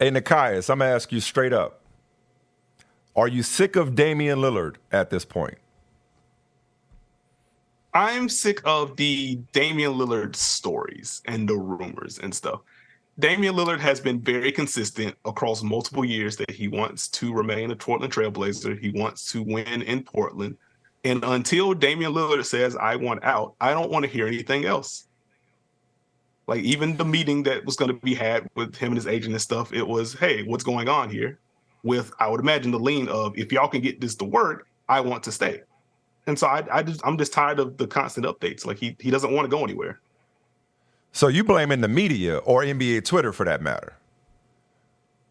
Hey, Nekias, I'm going to ask you straight up. Are you sick of Damian Lillard at this point? I'm sick of the Damian Lillard stories and the rumors and stuff. Damian Lillard has been very consistent across multiple years that he wants to remain a Portland Trailblazer. He wants to win in Portland. And until Damian Lillard says, I want out, I don't want to hear anything else. Like, even the meeting that was going to be had with him and his agent and stuff, it was, hey, what's going on here? With, I would imagine, the lean of, if y'all can get this to work, I want to stay. And so I'm just tired of the constant updates. Like, he doesn't want to go anywhere. So you blaming the media or NBA Twitter for that matter?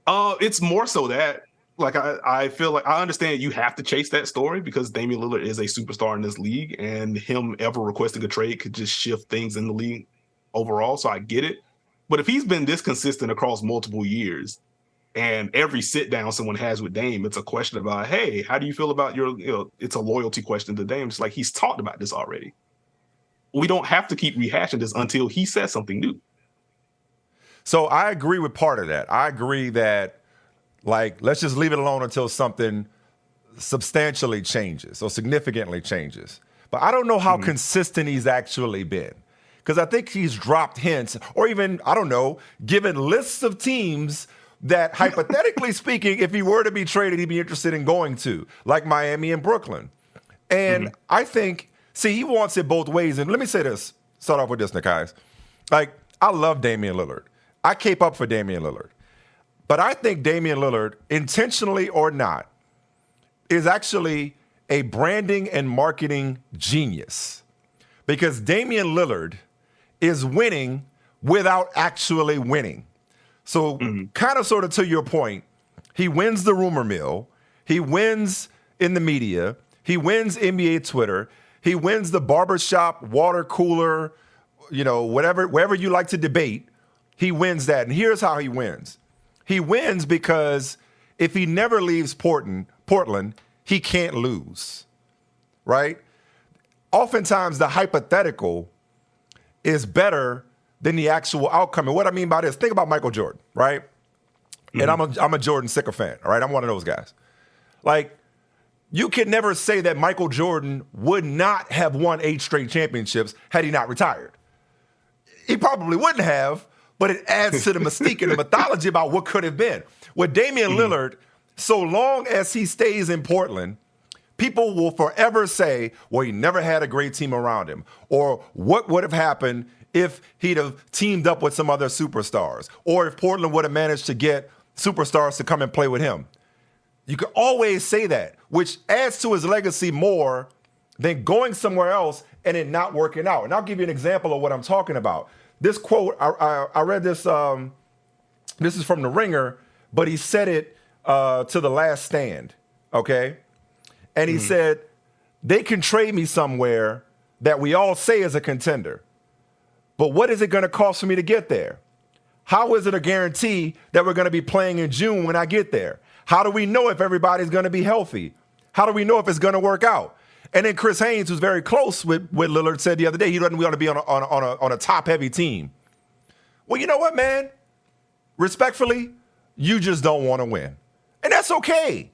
It's more so that, like, I feel like I understand you have to chase that story because Damian Lillard is a superstar in this league, and him ever requesting a trade could just shift things in the league overall. So I get it. But if he's been this consistent across multiple years, and every sit down someone has with Dame, it's a question about, hey, how do you feel about it's a loyalty question to Dame. It's like, he's talked about this already. We don't have to keep rehashing this until he says something new. So I agree with part of that. I agree that, like, let's just leave it alone until something substantially changes or significantly changes. But I don't know how consistent he's actually been. Because I think he's dropped hints or even, I don't know, given lists of teams that, hypothetically speaking, if he were to be traded, he'd be interested in going to, like Miami and Brooklyn. And I think, see, he wants it both ways. And let me say this, start off with this, Nekias. Like, I love Damian Lillard. I cape up for Damian Lillard. But I think Damian Lillard, intentionally or not, is actually a branding and marketing genius. Because Damian Lillard is winning without actually winning. So kind of sort of to your point, he wins the rumor mill. He wins in the media. He wins NBA Twitter. He wins the barbershop, water cooler, wherever you like to debate. He wins that. And here's how he wins. He wins because if he never leaves Portland, he can't lose, right? Oftentimes the hypothetical is better than the actual outcome. And what I mean by this, think about Michael Jordan, right? And I'm a Jordan sycophant, all right? I'm one of those guys. Like, you can never say that Michael Jordan would not have won 8 straight championships had he not retired. He probably wouldn't have, but it adds to the mystique and the mythology about what could have been. With Damian Lillard, so long as he stays in Portland, people will forever say, well, he never had a great team around him, or what would have happened if he'd have teamed up with some other superstars, or if Portland would have managed to get superstars to come and play with him. You can always say that, which adds to his legacy more than going somewhere else and it not working out. And I'll give you an example of what I'm talking about. This quote, I read this, this is from The Ringer, but he said it to The Last Stand, okay? And he said, they can trade me somewhere that we all say is a contender. But what is it going to cost for me to get there? How is it a guarantee that we're going to be playing in June when I get there? How do we know if everybody's going to be healthy? How do we know if it's going to work out? And then Chris Haynes, who's very close with Lillard, said the other day he doesn't want to be on a top-heavy team. Well, you know what, man? Respectfully, you just don't want to win. And that's okay.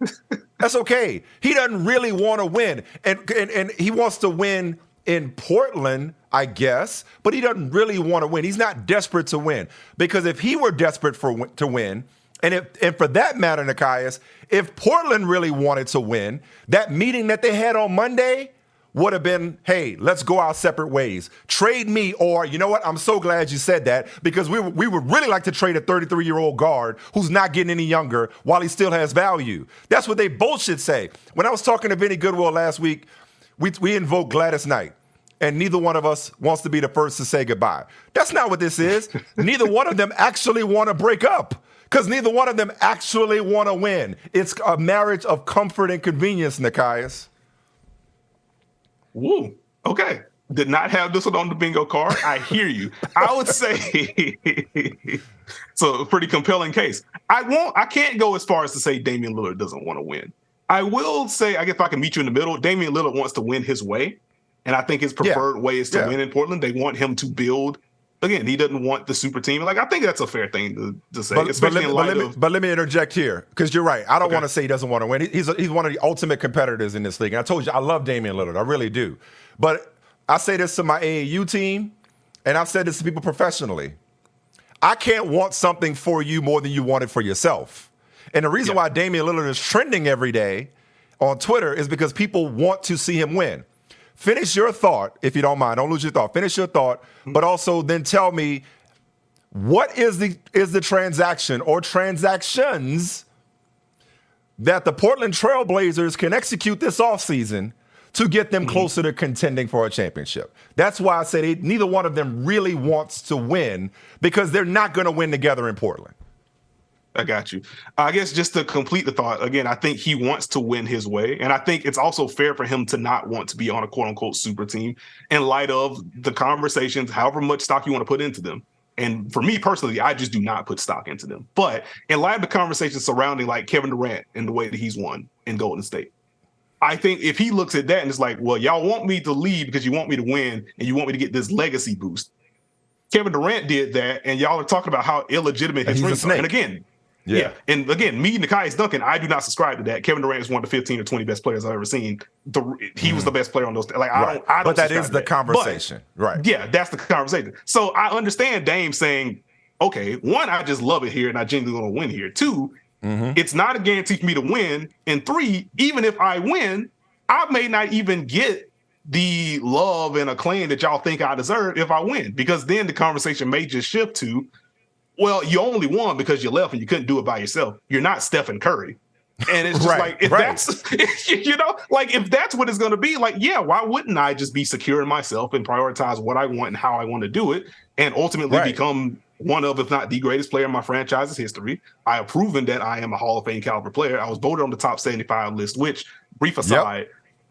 That's okay. He doesn't really want to win. And he wants to win in Portland, I guess, but he doesn't really want to win. He's not desperate to win. Because if he were desperate to win, and for that matter, Nekias, if Portland really wanted to win, that meeting that they had on Monday would have been, hey, let's go our separate ways. Trade me, or you know what? I'm so glad you said that, because we would really like to trade a 33-year-old guard who's not getting any younger while he still has value. That's what they both should say. When I was talking to Vinny Goodwill last week, we invoked Gladys Knight, and neither one of us wants to be the first to say goodbye. That's not what this is. Neither one of them actually want to break up, because neither one of them actually want to win. It's a marriage of comfort and convenience, Nekias. Woo. Okay. Did not have this one on the bingo card. I hear you. I would say it's a pretty compelling case. I can't go as far as to say Damian Lillard doesn't want to win. I will say, I guess if I can meet you in the middle, Damian Lillard wants to win his way. And I think his preferred way is to win in Portland. They want him to build again, he doesn't want the super team. Like, I think that's a fair thing to say, but let me interject here, because you're right. I don't want to say he doesn't want to win. He's one of the ultimate competitors in this league. And I told you, I love Damian Lillard. I really do. But I say this to my AAU team, and I've said this to people professionally. I can't want something for you more than you want it for yourself. And the reason why Damian Lillard is trending every day on Twitter is because people want to see him win. Finish your thought, if you don't mind. Don't lose your thought. Finish your thought, but also then tell me, what is the transaction or transactions that the Portland Trail Blazers can execute this offseason to get them closer to contending for a championship? That's why I said neither one of them really wants to win, because they're not going to win together in Portland. I got you. I guess just to complete the thought, again, I think he wants to win his way. And I think it's also fair for him to not want to be on a quote unquote super team in light of the conversations, however much stock you want to put into them. And for me personally, I just do not put stock into them. But in light of the conversations surrounding like Kevin Durant and the way that he's won in Golden State, I think if he looks at that and it's like, well, y'all want me to leave because you want me to win and you want me to get this legacy boost. Kevin Durant did that, and y'all are talking about how illegitimate his rings are. And again, and again, me, Nekias, Duncan, I do not subscribe to that. Kevin Durant is one of the 15 or 20 best players I've ever seen. He was the best player on those. Like, I don't. But that is the conversation, right? Yeah, that's the conversation. So I understand Dame saying, okay, one, I just love it here and I genuinely want to win here. Two, it's not a guarantee for me to win. And three, even if I win, I may not even get the love and acclaim that y'all think I deserve if I win, because then the conversation may just shift to, well, you only won because you left and you couldn't do it by yourself. You're not Stephen Curry. And it's just like, if that's, like, if that's what it's going to be, like, yeah, why wouldn't I just be secure in myself and prioritize what I want and how I want to do it, and ultimately become one of, if not the greatest player in my franchise's history? I have proven that I am a Hall of Fame caliber player. I was voted on the top 75 list, which, brief aside,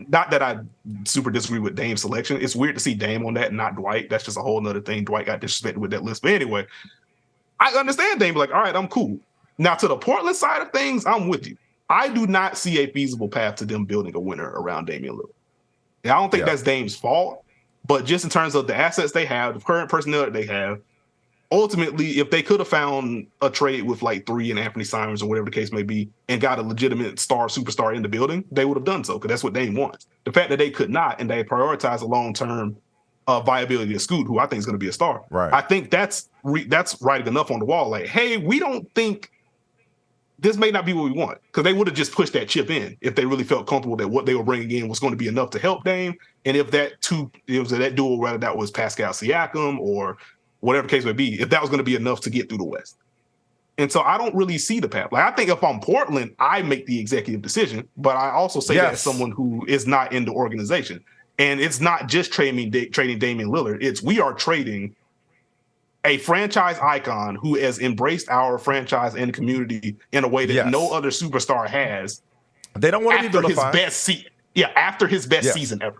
not that I super disagree with Dame's selection. It's weird to see Dame on that and not Dwight. That's just a whole nother thing. Dwight got disrespected with that list. But anyway, I understand Dame, like, all right, I'm cool. Now, to the Portland side of things, I'm with you. I do not see a feasible path to them building a winner around Damian Lillard. And I don't think that's Dame's fault, but just in terms of the assets they have, the current personnel that they have, ultimately, if they could have found a trade with like 3 and Anthony Simons or whatever the case may be and got a legitimate superstar in the building, they would have done so, because that's what Dame wants. The fact that they could not and they prioritize a long-term viability of Scoot, who I think is going to be a star. Right. I think that's writing enough on the wall. Like, hey, we don't think this may not be what we want, because they would have just pushed that chip in if they really felt comfortable that what they were bringing in was going to be enough to help Dame. And if that duo, whether that was Pascal Siakam or whatever the case may be, if that was going to be enough to get through the West. And so I don't really see the path. Like, I think if I'm Portland, I make the executive decision, but I also say that as someone who is not in the organization. And it's not just trading Damian Lillard. It's, we are trading a franchise icon who has embraced our franchise and community in a way that no other superstar has. They don't want to be vilified. After his best season ever.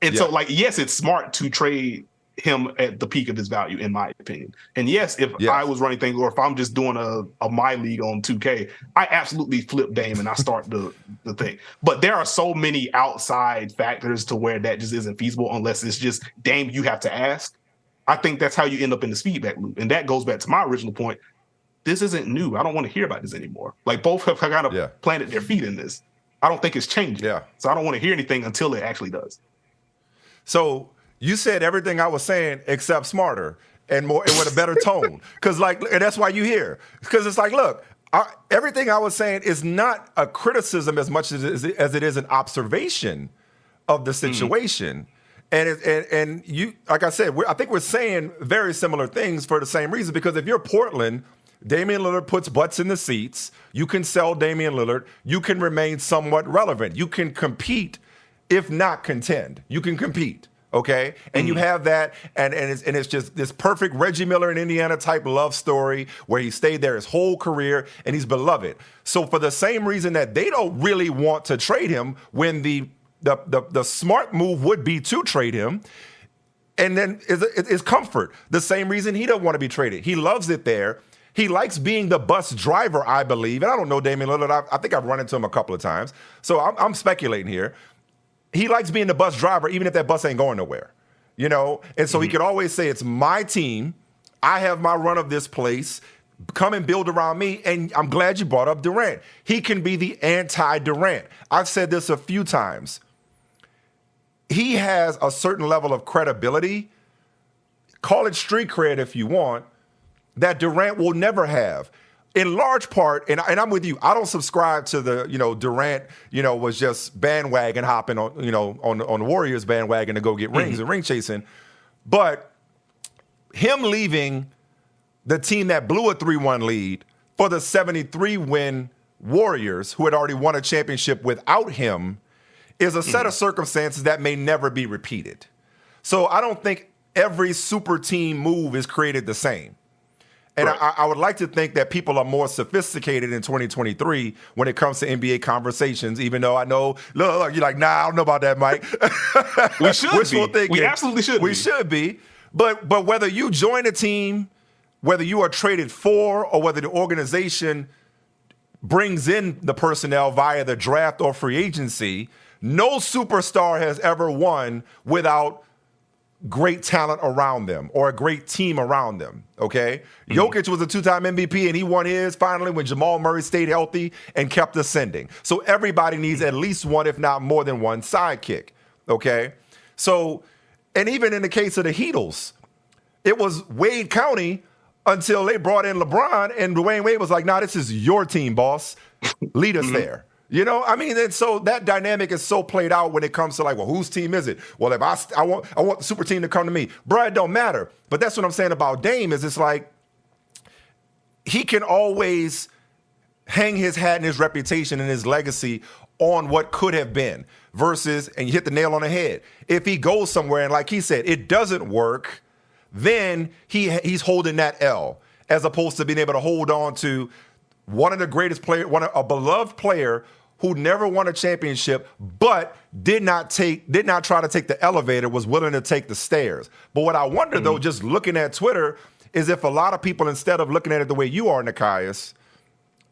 And so, like, yes, it's smart to trade him at the peak of his value, in my opinion. And yes, if I was running things, or if I'm just doing a my league on 2K, I absolutely flip Dame and I start the thing. But there are so many outside factors to where that just isn't feasible unless it's just, Dame, you have to ask. I think that's how you end up in this feedback loop. And that goes back to my original point. This isn't new. I don't want to hear about this anymore. Like, both have kind of planted their feet in this. I don't think it's changing. So I don't want to hear anything until it actually does. So you said everything I was saying except smarter and more, and with a better tone. Because, like, and that's why you here. Because it's like, look, everything I was saying is not a criticism as much as it is an observation of the situation. And you, like I said, I think we're saying very similar things for the same reason. Because if you're Portland, Damian Lillard puts butts in the seats. You can sell Damian Lillard. You can remain somewhat relevant. You can compete, if not contend. You can compete. Okay, and you have that, and it's just this perfect Reggie Miller in Indiana type love story where he stayed there his whole career and he's beloved. So for the same reason that they don't really want to trade him, when the smart move would be to trade him, and then is comfort. The same reason he don't want to be traded. He loves it there. He likes being the bus driver, I believe. And I don't know Damian Lillard. I think I've run into him a couple of times. So I'm speculating here. He likes being the bus driver, even if that bus ain't going nowhere. you know? And so he could always say, it's my team. I have my run of this place. Come and build around me. And I'm glad you brought up Durant. He can be the anti-Durant. I've said this a few times. He has a certain level of credibility, call it street cred if you want, that Durant will never have. In large part, and I'm with you, I don't subscribe to the, Durant, was just bandwagon hopping on, on the Warriors bandwagon to go get rings and ring chasing. But him leaving the team that blew a 3-1 lead for the 73-win Warriors, who had already won a championship without him, is a set of circumstances that may never be repeated. So I don't think every super team move is created the same. And right. I would like to think that people are more sophisticated in 2023 when it comes to NBA conversations, even though I know, look, you're like, nah, I don't know about that, Mike. We should be. Thinking, we absolutely should be. We should be. But whether you join a team, whether you are traded for, or whether the organization brings in the personnel via the draft or free agency, no superstar has ever won without great talent around them or a great team around them, okay? Jokic was a 2-time MVP, and he won his finally when Jamal Murray stayed healthy and kept ascending. So everybody needs at least one, if not more than one, sidekick, okay? So, and even in the case of the Heatles, it was Wade County until they brought in LeBron, and Dwayne Wade was like, nah, this is your team, boss. Lead us there. And so that dynamic is so played out when it comes to like, well, whose team is it? Well, if I want the super team to come to me. Bro, it don't matter. But that's what I'm saying about Dame is it's like he can always hang his hat and his reputation and his legacy on what could have been versus, and you hit the nail on the head, if he goes somewhere and like he said, it doesn't work, then he's holding that L as opposed to being able to hold on to one of the greatest players, a beloved player who never won a championship, but did not try to take the elevator, was willing to take the stairs. But what I wonder, though, just looking at Twitter, is if a lot of people, instead of looking at it the way you are, Nekias,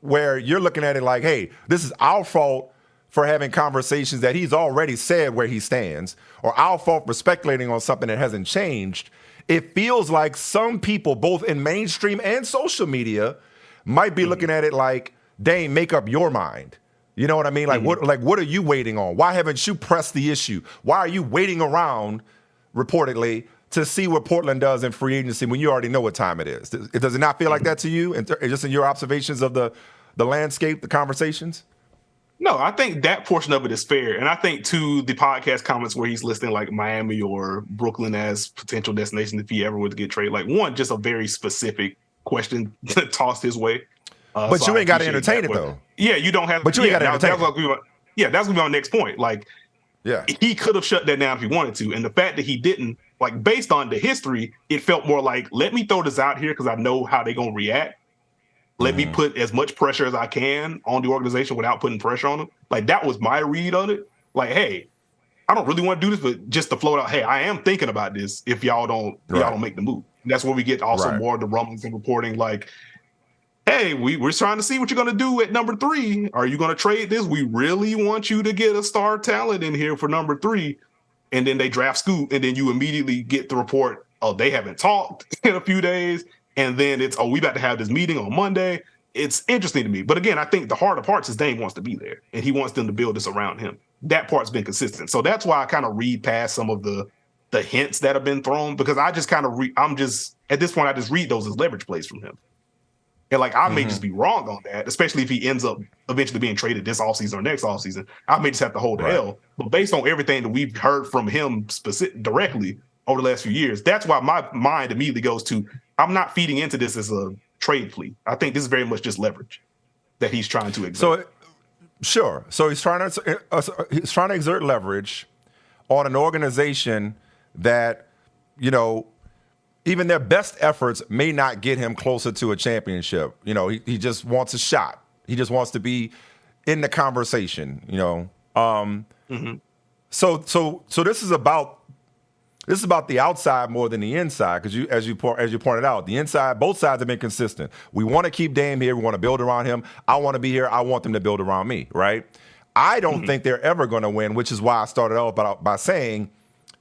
where you're looking at it like, hey, this is our fault for having conversations that he's already said where he stands, or our fault for speculating on something that hasn't changed, it feels like some people, both in mainstream and social media, might be looking at it like, Dame, make up your mind. You know what I mean? Like, what are you waiting on? Why haven't you pressed the issue? Why are you waiting around, reportedly, to see what Portland does in free agency when you already know what time it is? Does it not feel like that to you, and just in your observations of the landscape, the conversations? No, I think that portion of it is fair. And I think, to the podcast comments where he's listing like Miami or Brooklyn as potential destinations if he ever were to get traded, like, one, just a very specific question tossed his way. But so you ain't got to entertain it, though. Yeah, you don't have. But you ain't got to entertain it. That's gonna be my next point. Like, yeah, he could have shut that down if he wanted to, and the fact that he didn't, like, based on the history, it felt more like, let me throw this out here because I know how they're gonna react. Let me put as much pressure as I can on the organization without putting pressure on them. Like, that was my read on it. Like, hey, I don't really want to do this, but just to float out, hey, I am thinking about this if y'all don't make the move. And that's where we get also more of the rumblings and reporting, like, hey, we're trying to see what you're going to do at number 3. Are you going to trade this? We really want you to get a star talent in here for number 3. And then they draft Scoot, and then you immediately get the report, oh, they haven't talked in a few days. And then it's, oh, we about to have this meeting on Monday. It's interesting to me. But again, I think the harder parts is Dame wants to be there, and he wants them to build this around him. That part's been consistent. So that's why I kind of read past some of the hints that have been thrown, because I just kind of at this point, I just read those as leverage plays from him. And like, I may just be wrong on that, especially if he ends up eventually being traded this offseason or next offseason. I may just have to hold the L. But based on everything that we've heard from him directly over the last few years, that's why my mind immediately goes to, I'm not feeding into this as a trade plea. I think this is very much just leverage that he's trying to exert. Sure. So he's trying to exert leverage on an organization that, even their best efforts may not get him closer to a championship. He just wants a shot. He just wants to be in the conversation, So this is about the outside more than the inside, because as you pointed out, the inside, both sides have been consistent. We want to keep Dame here. We want to build around him. I want to be here. I want them to build around me, right? I don't think they're ever going to win, which is why I started out by saying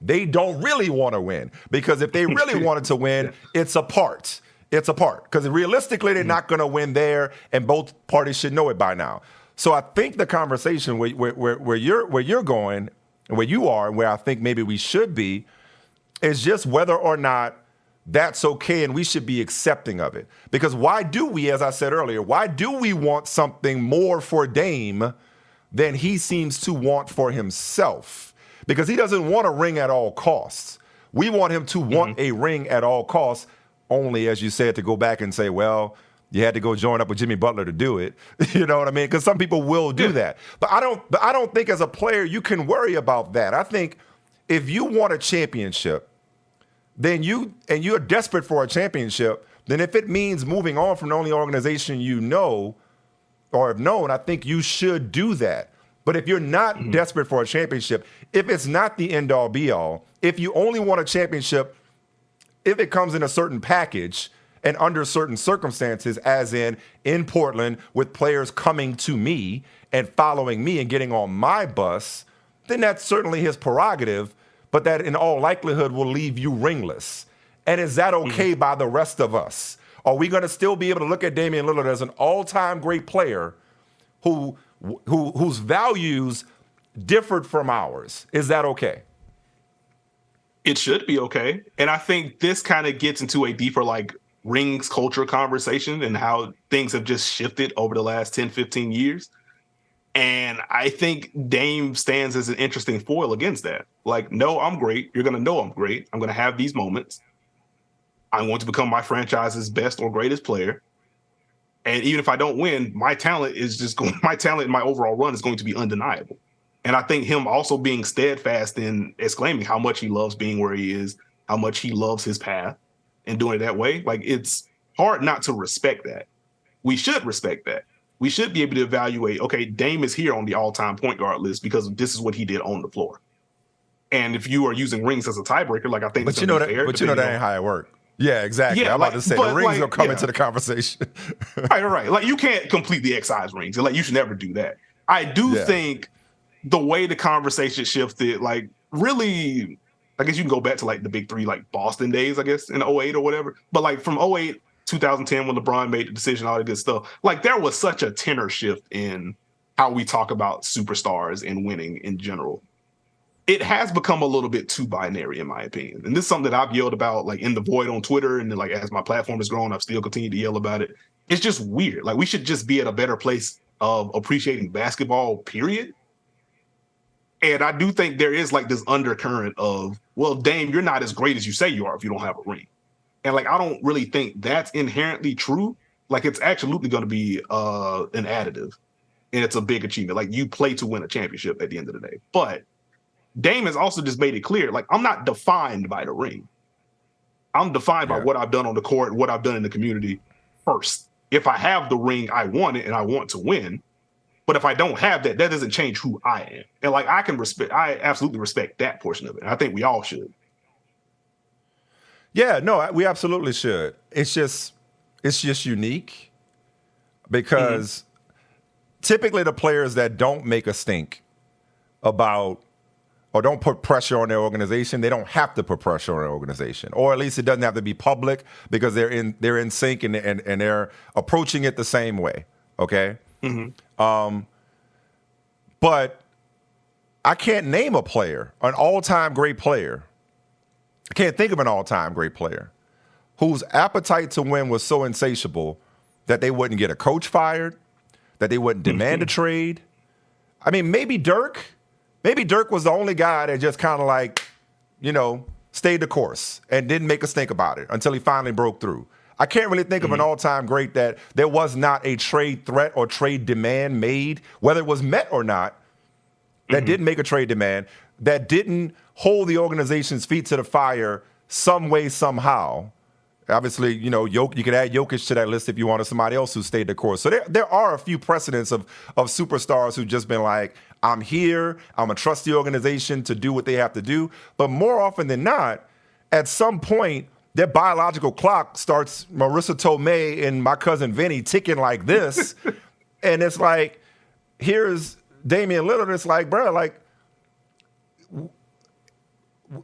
they don't really want to win. Because if they really wanted to win, it's a part. It's a part. Because realistically, they're not going to win there, and both parties should know it by now. So I think the conversation where you're going, and where you are, and where I think maybe we should be, is just whether or not that's okay and we should be accepting of it. Because why do we, as I said earlier, why do we want something more for Dame than he seems to want for himself? Because he doesn't want a ring at all costs. We want him to want a ring at all costs, only, as you said, to go back and say, well, you had to go join up with Jimmy Butler to do it. You know what I mean? Because some people will do that. But I don't think as a player you can worry about that. I think if you want a championship, then you're desperate for a championship, then if it means moving on from the only organization you know or have known, I think you should do that. But if you're not desperate for a championship, if it's not the end-all be-all, if you only want a championship, if it comes in a certain package and under certain circumstances, as in Portland with players coming to me and following me and getting on my bus, then that's certainly his prerogative. But that in all likelihood will leave you ringless. And is that okay by the rest of us? Are we going to still be able to look at Damian Lillard as an all-time great player whose values differed from ours? Is that okay? It should be okay. And I think this kind of gets into a deeper rings culture conversation and how things have just shifted over the last 10, 15 years. And I think Dame stands as an interesting foil against that. No, I'm great. You're going to know I'm great. I'm going to have these moments. I want to become my franchise's best or greatest player. And even if I don't win, my talent in my overall run is going to be undeniable. And I think him also being steadfast in exclaiming how much he loves being where he is, how much he loves his path and doing it that way. It's hard not to respect that. We should respect that. We should be able to evaluate, okay, Dame is here on the all-time point guard list because this is what he did on the floor. And if you are using rings as a tiebreaker, I think that ain't how it works. Yeah, exactly. I'm about to say the rings will come into the conversation. Right. You can't completely excise rings. You should never do that. I do think the way the conversation shifted, really, I guess you can go back to the big three, Boston days, I guess, in 08 or whatever. But from 08, 2010, when LeBron made the decision, all that good stuff, there was such a tenor shift in how we talk about superstars and winning in general. It has become a little bit too binary, in my opinion. And this is something that I've yelled about, in the void on Twitter. And then, as my platform has grown, I've still continued to yell about it. It's just weird. We should just be at a better place of appreciating basketball, period. And I do think there is this undercurrent of, well, Dame, you're not as great as you say you are if you don't have a ring. And I don't really think that's inherently true. It's absolutely going to be an additive, and it's a big achievement. You play to win a championship at the end of the day. But Dame has also just made it clear, I'm not defined by the ring. I'm defined by what I've done on the court, what I've done in the community first. If I have the ring, I want it and I want to win. But if I don't have that, that doesn't change who I am. And I absolutely respect that portion of it. And I think we all should. Yeah, no, we absolutely should. It's just unique because typically the players that don't make a stink about or don't put pressure on their organization, they don't have to put pressure on their organization, or at least it doesn't have to be public because they're in sync and they're approaching it the same way. Okay, but I can't name a player, an all-time great player. I can't think of an all-time great player whose appetite to win was so insatiable that they wouldn't get a coach fired, that they wouldn't demand a trade. I mean, maybe Dirk. Maybe Dirk was the only guy that just kind of stayed the course and didn't make us think about it until he finally broke through. I can't really think of an all-time great that there was not a trade threat or trade demand made, whether it was met or not, that didn't make a trade demand, that didn't hold the organization's feet to the fire some way, somehow. Obviously, you could add Jokic to that list if you wanted somebody else who stayed the course. So there are a few precedents of superstars who've just been like, I'm here, I'm going to trust the organization to do what they have to do. But more often than not, at some point, their biological clock starts Marissa Tomei and my cousin Vinny ticking like this. And it's like, here's Damian Lillard. It's like, bro,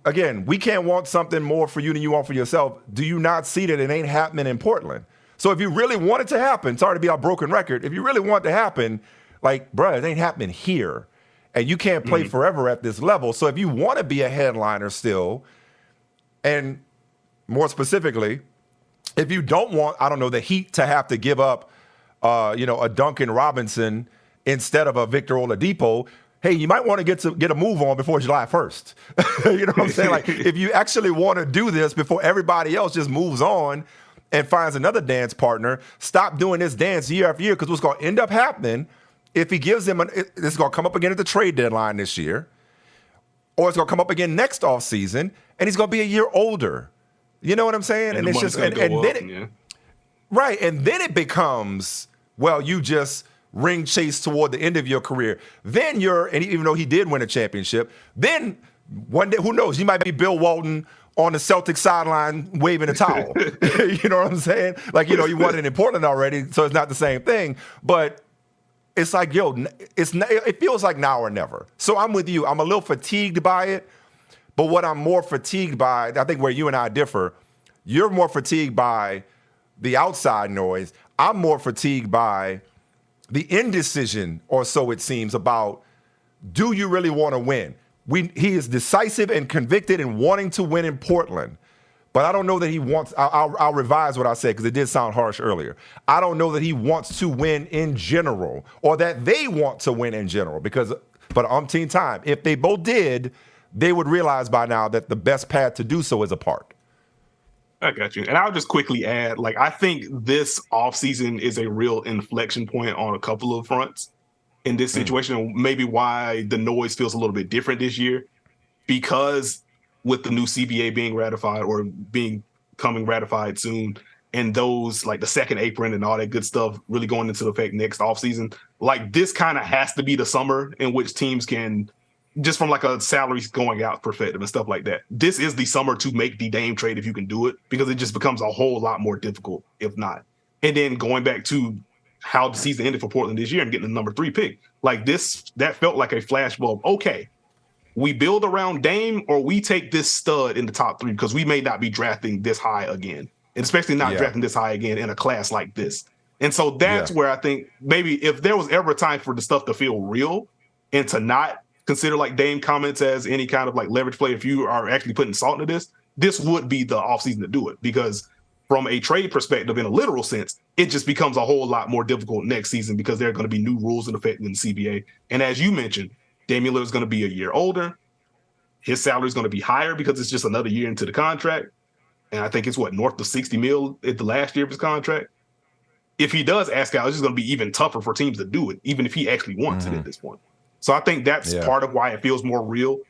again, we can't want something more for you than you want for yourself. Do you not see that it ain't happening in Portland? So if you really want it to happen, sorry to be our broken record, if you really want it to happen, like, bruh, it ain't happening here. And you can't play forever at this level. So if you want to be a headliner still, and more specifically, if you don't want, I don't know, the Heat to have to give up, a Duncan Robinson instead of a Victor Oladipo, hey, you might want to get a move on before July 1st. You know what I'm saying? Like, if you actually want to do this before everybody else just moves on and finds another dance partner, stop doing this dance year after year, because what's going to end up happening, if he gives him, it's going to come up again at the trade deadline this year, or it's going to come up again next offseason, and he's going to be a year older. You know what I'm saying? And it's just, right. And then it becomes, well, you just ring chase toward the end of your career. Then and even though he did win a championship, then one day, who knows, you might be Bill Walton on the Celtics sideline waving a towel. You know what I'm saying? Like, you won it in Portland already, so it's not the same thing. But it's like, it feels like now or never. So I'm with you. I'm a little fatigued by it. But what I'm more fatigued by, I think where you and I differ, you're more fatigued by the outside noise. I'm more fatigued by the indecision, or so it seems, about, do you really want to win? He is decisive and convicted in wanting to win in Portland, but I don't know that he wants, I'll revise what I said because it did sound harsh earlier. I don't know that he wants to win in general, or that they want to win in general, but umpteen time, if they both did, they would realize by now that the best path to do so is apart. I got you. And I'll just quickly add, I think this offseason is a real inflection point on a couple of fronts in this situation, and maybe why the noise feels a little bit different this year, because with the new CBA being ratified or coming ratified soon, and those, the second apron and all that good stuff really going into effect next offseason, this kind of has to be the summer in which teams can, just from a salaries going out perspective and stuff like that, this is the summer to make the Dame trade if you can do it, because it just becomes a whole lot more difficult if not. And then going back to how the season ended for Portland this year and getting the number 3 pick, that felt like a flashbulb. Okay, we build around Dame, or we take this stud in the top 3, because we may not be drafting this high again, and especially not drafting this high again in a class like this. And so that's where I think maybe if there was ever a time for the stuff to feel real and to not consider Dame comments as any kind of leverage play, if you are actually putting salt into this would be the offseason to do it, because from a trade perspective, in a literal sense, it just becomes a whole lot more difficult next season, because there are going to be new rules in effect in the CBA. And as you mentioned, Damian Lillard is going to be a year older. His salary is going to be higher because it's just another year into the contract. And I think it's north of $60 million at the last year of his contract. If he does ask out, it's just going to be even tougher for teams to do it, even if he actually wants it at this point. So I think that's part of why it feels more real.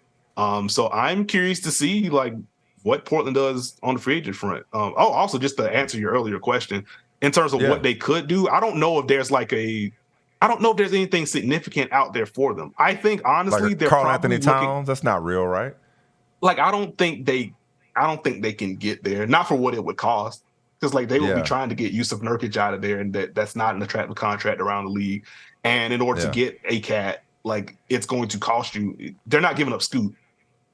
So I'm curious to see what Portland does on the free agent front. Also, just to answer your earlier question, in terms of what they could do, I don't know if there's anything significant out there for them. I think honestly, they're Karl Anthony Towns. That's not real, right? I don't think they can get there. Not for what it would cost, because they would be trying to get Yusuf Nurkic out of there, and that's not an attractive contract around the league. And in order to get a cat, it's going to cost you. They're not giving up Scoot.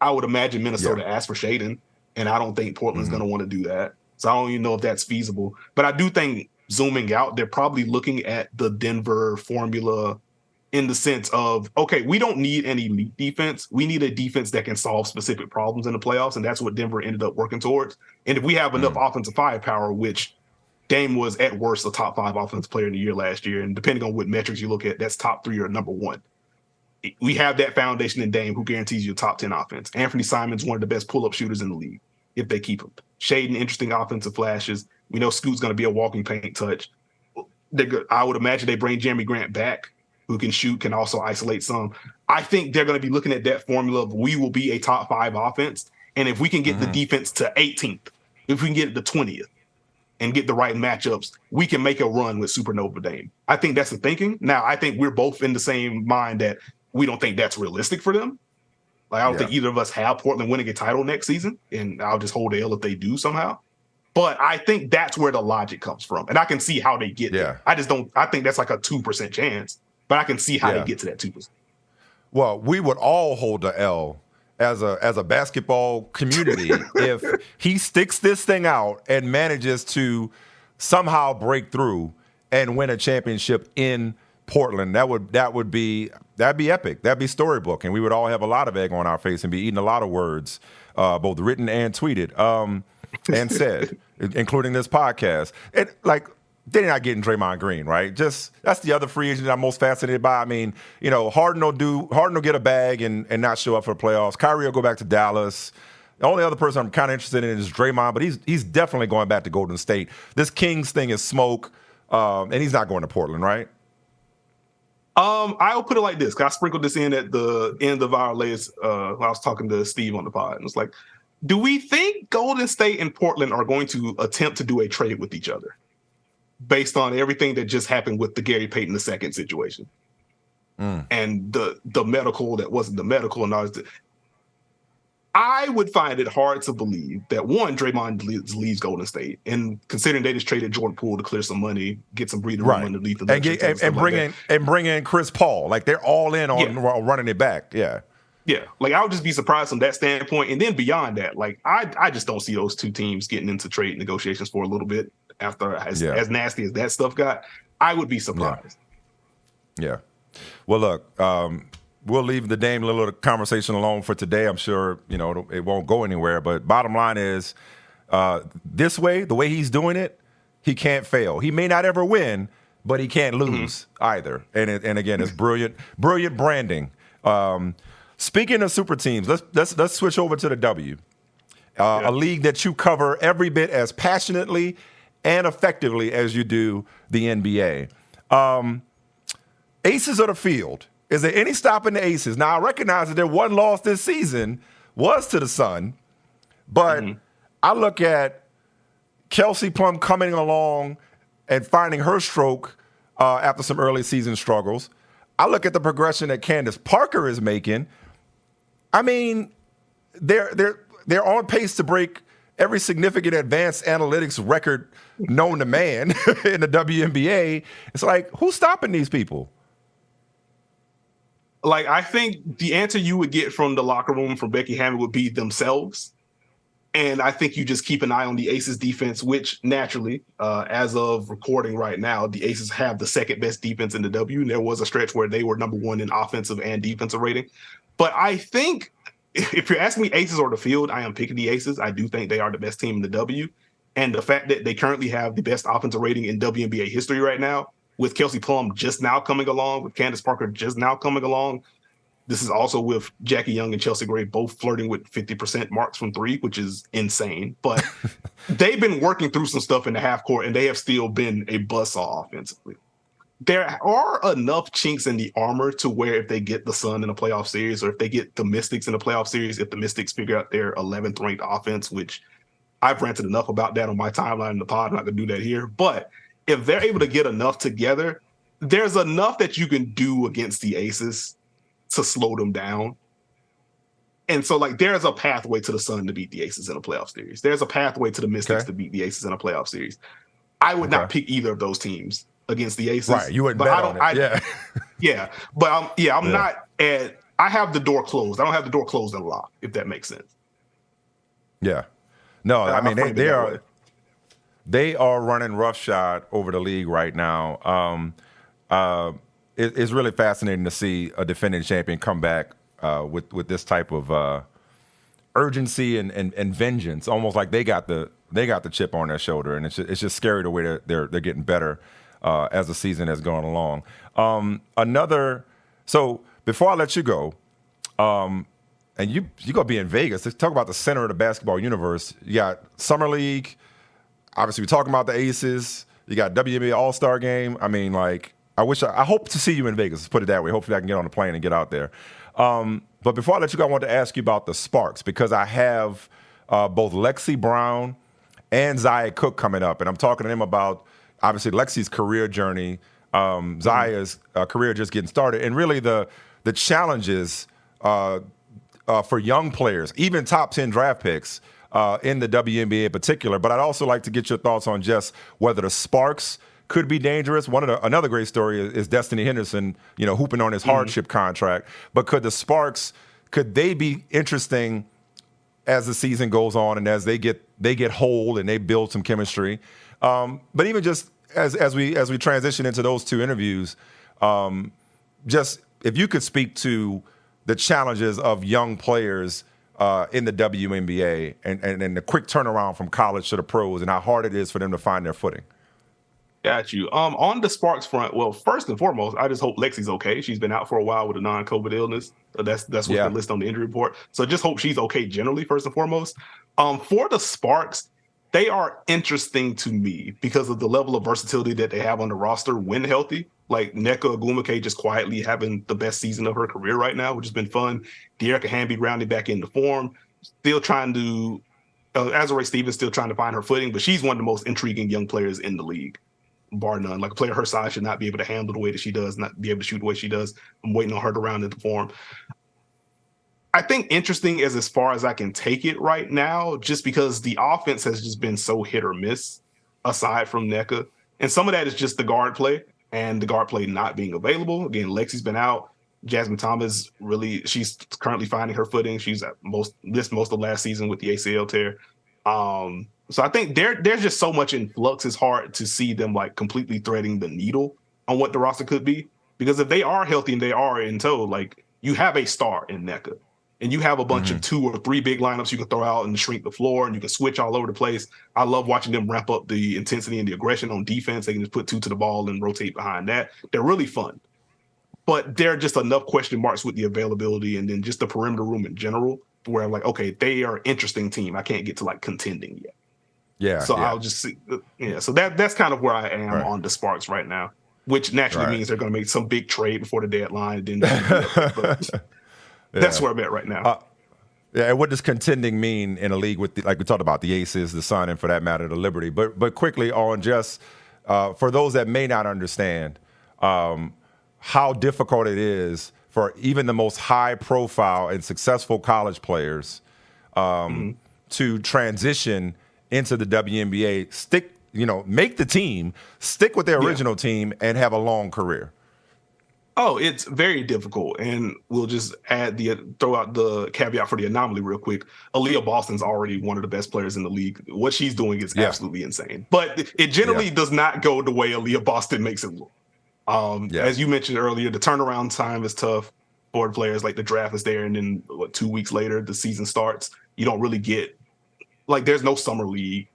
I would imagine Minnesota asked for Shaden, and I don't think Portland's going to want to do that. So I don't even know if that's feasible. But I do think, zooming out, they're probably looking at the Denver formula in the sense of, okay, we don't need an elite defense. We need a defense that can solve specific problems in the playoffs, and that's what Denver ended up working towards. And if we have enough offensive firepower, which Dame was at worst a top 5 offensive player in the year last year, and depending on what metrics you look at, that's top 3 or number 1. We have that foundation in Dame, who guarantees you a top 10 offense. Anthony Simon's one of the best pull-up shooters in the league, if they keep him. Shaden, interesting offensive flashes. We know Scoot's going to be a walking paint touch. I would imagine they bring Jeremy Grant back, who can shoot, can also isolate some. I think they're going to be looking at that formula of, we will be a top 5 offense, and if we can get the defense to 18th, if we can get it to 20th, and get the right matchups, we can make a run with Supernova Dame. I think that's the thinking. Now, I think we're both in the same mind that we don't think that's realistic for them. I don't think either of us have Portland winning a title next season, and I'll just hold the L if they do somehow. But I think that's where the logic comes from, and I can see how they get there. I think that's a 2% chance, but I can see how they get to that 2%. Well, we would all hold the L as a basketball community if he sticks this thing out and manages to somehow break through and win a championship in Portland. That'd be epic. That'd be storybook, and we would all have a lot of egg on our face and be eating a lot of words, both written and tweeted, and said, including this podcast. They're not getting Draymond Green, right? That's the other free agent I'm most fascinated by. I mean, Harden will get a bag and not show up for the playoffs. Kyrie will go back to Dallas. The only other person I'm kind of interested in is Draymond, but he's definitely going back to Golden State. This Kings thing is smoke, and he's not going to Portland, right? I'll put it like this, 'cause I sprinkled this in at the end of our latest, when I was talking to Steve on the pod. And it's like, do we think Golden State and Portland are going to attempt to do a trade with each other based on everything that just happened with the Gary Payton II situation? And the medical that wasn't the medical and all this? I would find it hard to believe that, one, Draymond leaves Golden State, and considering they just traded Jordan Poole to clear some money, get some breathing room underneath the and bring in Chris Paul. Like, they're all in on running it back. Yeah. Yeah. Like, I would just be surprised from that standpoint. And then beyond that, like, I just don't see those two teams getting into trade negotiations for a little bit after as nasty as that stuff got. I would be surprised. Yeah. Well, look, we'll leave the Dame Lillard conversation alone for today. I'm sure, it won't go anywhere. But bottom line is, this way, the way he's doing it, he can't fail. He may not ever win, but he can't lose either. And again, it's brilliant branding. Speaking of super teams, let's switch over to the W, a league that you cover every bit as passionately and effectively as you do the NBA. Aces of the field. Is there any stopping the Aces? Now, I recognize that their one loss this season was to the Sun, but I look at Kelsey Plum coming along and finding her stroke after some early season struggles. I look at the progression that Candace Parker is making. I mean, they're on pace to break every significant advanced analytics record known to man in the WNBA. It's like, who's stopping these people? Like, I think the answer you would get from the locker room from Becky Hammond would be themselves. And I think you just keep an eye on the Aces defense, which naturally, as of recording right now, the Aces have the second best defense in the W. And there was a stretch where they were number one in offensive and defensive rating. But I think if you're asking me Aces or the field, I am picking the Aces. I do think they are the best team in the W. And the fact that they currently have the best offensive rating in WNBA history right now, with Kelsey Plum just now coming along, with Candace Parker just now coming along. This is also with Jackie Young and Chelsea Gray both flirting with 50% marks from three, which is insane. But they've been working through some stuff in the half court, and they have still been a buzzsaw offensively. There are enough chinks in the armor to where if they get the Sun in a playoff series, or if they get the Mystics in a playoff series, if the Mystics figure out their 11th ranked offense, which I've ranted enough about that on my timeline in the pod, I'm not going to do that here. But if they're able to get enough together, there's enough that you can do against the Aces to slow them down. And so, like, there's a pathway to the Sun to beat the Aces in a playoff series. There's a pathway to the Mystics to beat the Aces in a playoff series. I would not pick either of those teams against the Aces. Right, you wouldn't bet on it. I'm not at – I have the door closed. I don't have the door closed and locked, if that makes sense. Yeah. No, I mean, they are running roughshod over the league right now. It's really fascinating to see a defending champion come back with this type of urgency and vengeance, almost like they got the chip on their shoulder, and it's just scary the way that they're getting better as the season has gone along. So before I let you go, and you gonna be in Vegas. Let's talk about the center of the basketball universe. You got Summer League. Obviously, we're talking about the Aces. You got WNBA All-Star Game. I mean, like, I hope to see you in Vegas. Let's put it that way. Hopefully, I can get on the plane and get out there. But before I let you go, I want to ask you about the Sparks, because I have both Lexie Brown and Zia Cooke coming up, and I'm talking to them about obviously Lexie's career journey, Zia's career just getting started, and really the challenges for young players, even top 10 draft picks. In the WNBA in particular, but I'd also like to get your thoughts on just whether the Sparks could be dangerous. Another great story is Destiny Henderson, hooping on his hardship contract. But could the Sparks could they be interesting as the season goes on and as they get whole and they build some chemistry? But even just as we transition into those two interviews, just if you could speak to the challenges of young players in the WNBA and the quick turnaround from college to the pros and how hard it is for them to find their footing. Got you. On the Sparks front, well, first and foremost, I just hope Lexie's okay. She's been out for a while with a non-COVID illness. That's what's been listed on the injury report. So just hope she's okay generally, first and foremost. For the Sparks, they are interesting to me because of the level of versatility that they have on the roster when healthy. Like Nneka Ogwumike just quietly having the best season of her career right now, which has been fun. De'Erica Hamby rounding back into form. Still trying to Azurá Stevens still trying to find her footing, but she's one of the most intriguing young players in the league, bar none. Like a player her size should not be able to handle the way that she does, not be able to shoot the way she does. I'm waiting on her to round into form. I think interesting is as far as I can take it right now, just because the offense has just been so hit or miss aside from Nneka. And some of that is just the guard play and the guard play not being available. Again, Lexie's been out. Jasmine Thomas, she's currently finding her footing. She's at most of last season with the ACL tear. So I think there's just so much in flux. It's hard to see them like completely threading the needle on what the roster could be. Because if they are healthy and they are in tow, like you have a star in Nneka. And you have a bunch of 2 or 3 big lineups you can throw out and shrink the floor, and you can switch all over the place. I love watching them ramp up the intensity and the aggression on defense. They can just put 2 to the ball and rotate behind that. They're really fun. But there are just enough question marks with the availability and then just the perimeter room in general where I'm like, okay, they are an interesting team. I can't get to like contending yet. Yeah. So I'll just see. Yeah. So that's kind of where I am on the Sparks right now, which naturally means they're going to make some big trade before the deadline. And then that's where I'm at right now. And what does contending mean in a league with, like we talked about, the Aces, the Sun, and for that matter, the Liberty? But quickly on just for those that may not understand how difficult it is for even the most high-profile and successful college players to transition into the WNBA, make the team, stick with their original team, and have a long career. Oh, it's very difficult, and we'll just throw out the caveat for the anomaly real quick. Aaliyah Boston's already one of the best players in the league. What she's doing is absolutely insane, but it generally does not go the way Aaliyah Boston makes it look. As you mentioned earlier, the turnaround time is tough for players. Like the draft is there, and then 2 weeks later, the season starts. You don't really get there's no summer league.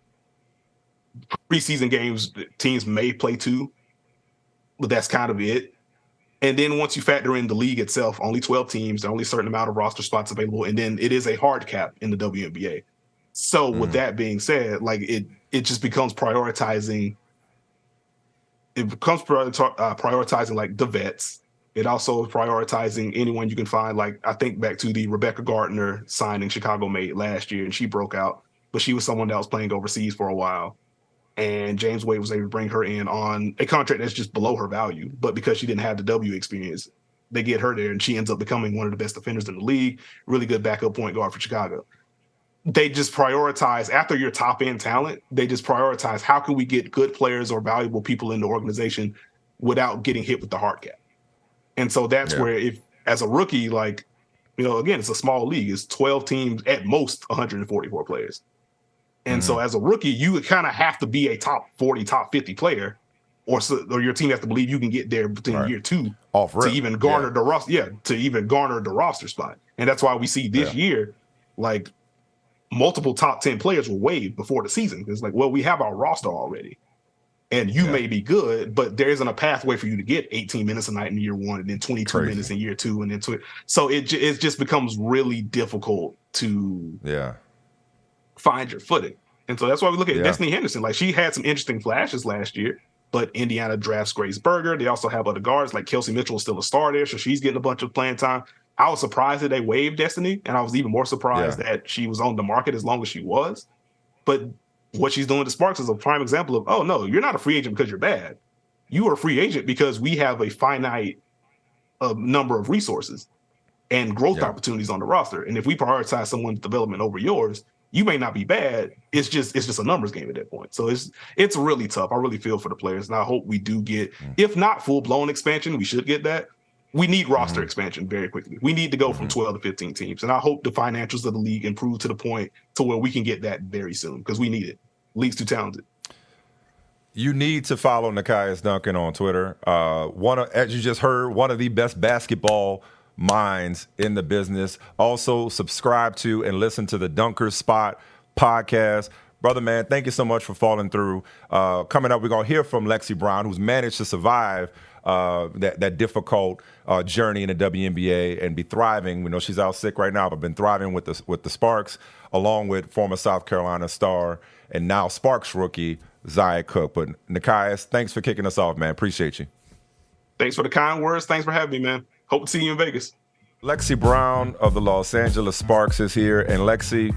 Preseason games, teams may play 2, but that's kind of it. And then once you factor in the league itself, only 12 teams, there are only a certain amount of roster spots available, and then it is a hard cap in the WNBA. So with that being said, it just becomes prioritizing. It becomes prioritizing like the vets. It also is prioritizing anyone you can find. Like I think back to the Rebecca Gardner signing Chicago made last year, and she broke out, but she was someone that was playing overseas for a while. And James Wade was able to bring her in on a contract that's just below her value. But because she didn't have the W experience, they get her there, and she ends up becoming one of the best defenders in the league, really good backup point guard for Chicago. They just prioritize, after your top-end talent, they just prioritize how can we get good players or valuable people in the organization without getting hit with the hard cap. And so that's where, if as a rookie, again, it's a small league. It's 12 teams, at most 144 players. And so as a rookie, you kind of have to be a top 40, top 50 player, or your team has to believe you can get there within year 2 to even garner the roster. To even garner the roster spot. And that's why we see this year, multiple top 10 players were waived before the season. It's we have our roster already. And you may be good, but there isn't a pathway for you to get 18 minutes a night in year 1 and then 22 minutes in year 2 and then 2. So it just becomes really difficult to find your footing. And so that's why we look at Destiny Henderson. She had some interesting flashes last year, but Indiana drafts Grace Berger. They also have other guards, like Kelsey Mitchell is still a star there, so she's getting a bunch of playing time. I was surprised that they waived Destiny, and I was even more surprised that she was on the market as long as she was. But what she's doing to Sparks is a prime example of, oh, no, you're not a free agent because you're bad. You are a free agent because we have a finite number of resources and growth opportunities on the roster. And if we prioritize someone's development over yours, you may not be bad. It's just a numbers game at that point. So it's really tough. I really feel for the players, and I hope we do get, if not full blown expansion, we should get that. we need roster expansion very quickly. We need to go from 12 to 15 teams. And I hope the financials of the league improve to the point to where we can get that very soon because we need it. League's too talented. You need to follow Nekias Duncan on Twitter. As you just heard, one of the best basketball minds in the business. Also, subscribe to and listen to the Dunker Spot podcast. Brother, man, thank you so much for falling through. Coming up, we're going to hear from Lexie Brown, who's managed to survive that difficult journey in the WNBA and be thriving. We know she's out sick right now, but been thriving with the Sparks, along with former South Carolina star and now Sparks rookie Zia Cooke. But Nekias, thanks for kicking us off, man. Appreciate you. Thanks for the kind words. Thanks for having me, man. Hope to see you in Vegas. Lexie Brown of the Los Angeles Sparks is here. And Lexie,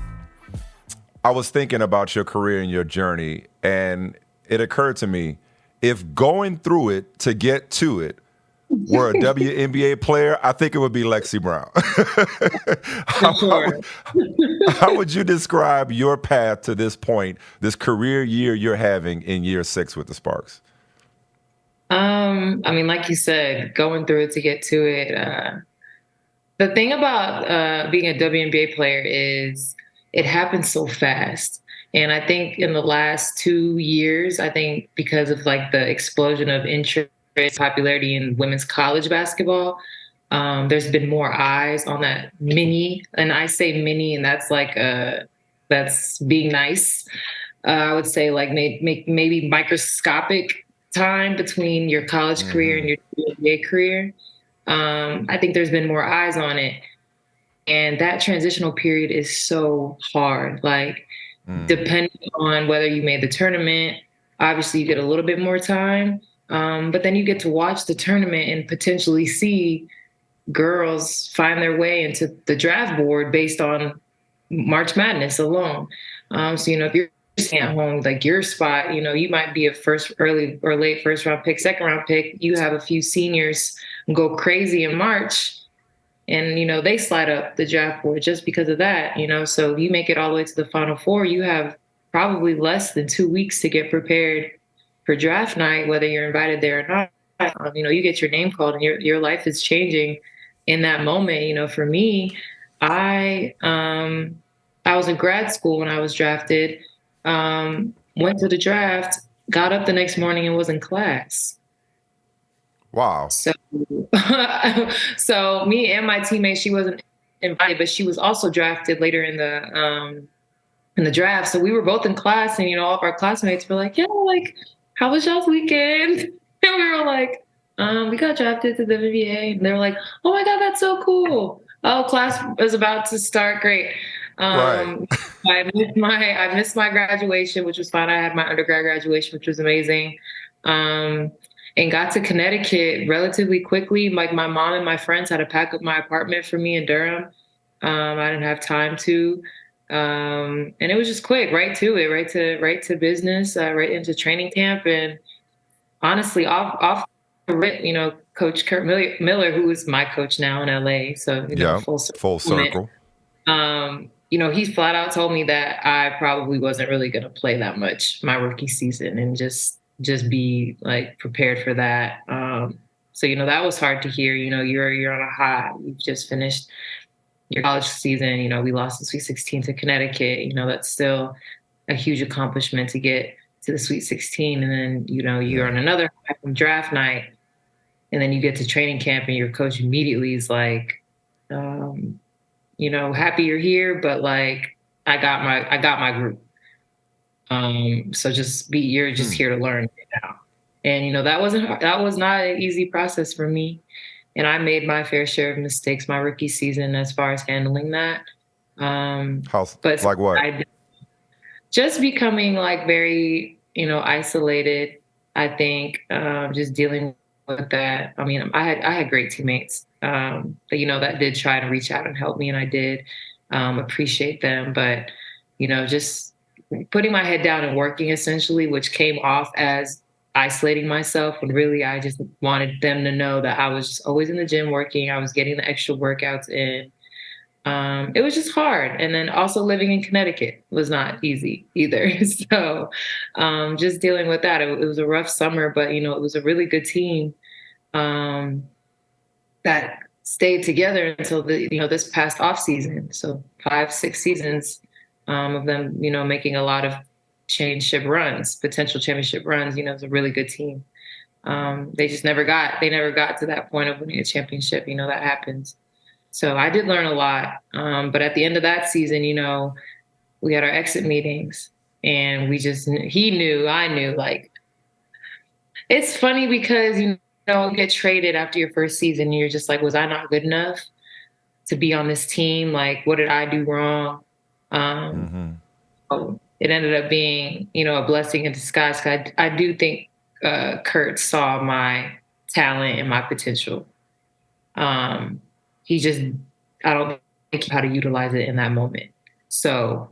I was thinking about your career and your journey, and it occurred to me, if going through it to get to it were a WNBA player, I think it would be Lexie Brown. How would you describe your path to this point, this career year you're having in year 6 with the Sparks? I mean, like you said, going through it to get to it. The thing about being a WNBA player is it happens so fast. And I think in the last 2 years, I think because of like the explosion of interest, popularity in women's college basketball, there's been more eyes on that mini. And I say mini, and that's like, that's being nice. I would say like maybe microscopic time between your college career and your WNBA career. I think there's been more eyes on it. And that transitional period is so hard. Like, depending on whether you made the tournament, obviously you get a little bit more time. But then you get to watch the tournament and potentially see girls find their way into the draft board based on March Madness alone. So, if you're sitting at home, like your spot, you might be a early or late first round pick, second round pick. You have a few seniors go crazy in March. And, they slide up the draft board just because of that, So you make it all the way to the Final Four, you have probably less than 2 weeks to get prepared for draft night, whether you're invited there or not. You get your name called and your life is changing in that moment. For me, I was in grad school when I was drafted, went to the draft, got up the next morning and was in class. Wow. So me and my teammate, she wasn't invited, but she was also drafted later in the draft. So we were both in class, and all of our classmates were like, "Yeah, like, how was y'all's weekend?" And we were like, "We got drafted to the WNBA." And they were like, "Oh my God, that's so cool! Oh, class is about to start. Great." Right. I missed my graduation, which was fine. I had my undergrad graduation, which was amazing. And got to Connecticut relatively quickly. Like, my mom and my friends had to pack up my apartment for me in Durham. I didn't have time to. And it was just quick, right to it, right to business, right into training camp. And honestly, off the rip, Coach Kurt Miller, who is my coach now in LA. So, full circle. He flat out told me that I probably wasn't really going to play that much my rookie season, and just be like prepared for that. So, that was hard to hear. You're on a high. You've just finished your college season. We lost the Sweet 16 to Connecticut. That's still a huge accomplishment to get to the Sweet 16. And then, you're on another high from draft night. And then you get to training camp and your coach immediately is like, happy you're here, but like, I got my group. So you're just here to learn right now. And, that was not an easy process for me. And I made my fair share of mistakes my rookie season as far as handling that. But like what? Just becoming like very, isolated, I think, just dealing with that. I mean, I had great teammates, but, that did try to reach out and help me. And I did appreciate them. But, just putting my head down and working essentially, which came off as isolating myself, when really I just wanted them to know that I was just always in the gym working. I was getting the extra workouts in. It was just hard. And then also living in Connecticut was not easy either. So just dealing with that. It was a rough summer, but, it was a really good team. that stayed together until this past off season. So 5-6 seasons of them, making a lot of potential championship runs. It's a really good team. They never got to that point of winning a championship. That happens. So I did learn a lot. But at the end of that season, we had our exit meetings, and he knew, I knew, like, it's funny because, you get traded after your first season. And you're just like, was I not good enough to be on this team? Like, what did I do wrong? So it ended up being, a blessing in disguise. I do think Kurt saw my talent and my potential. He just, I don't think how to utilize it in that moment. So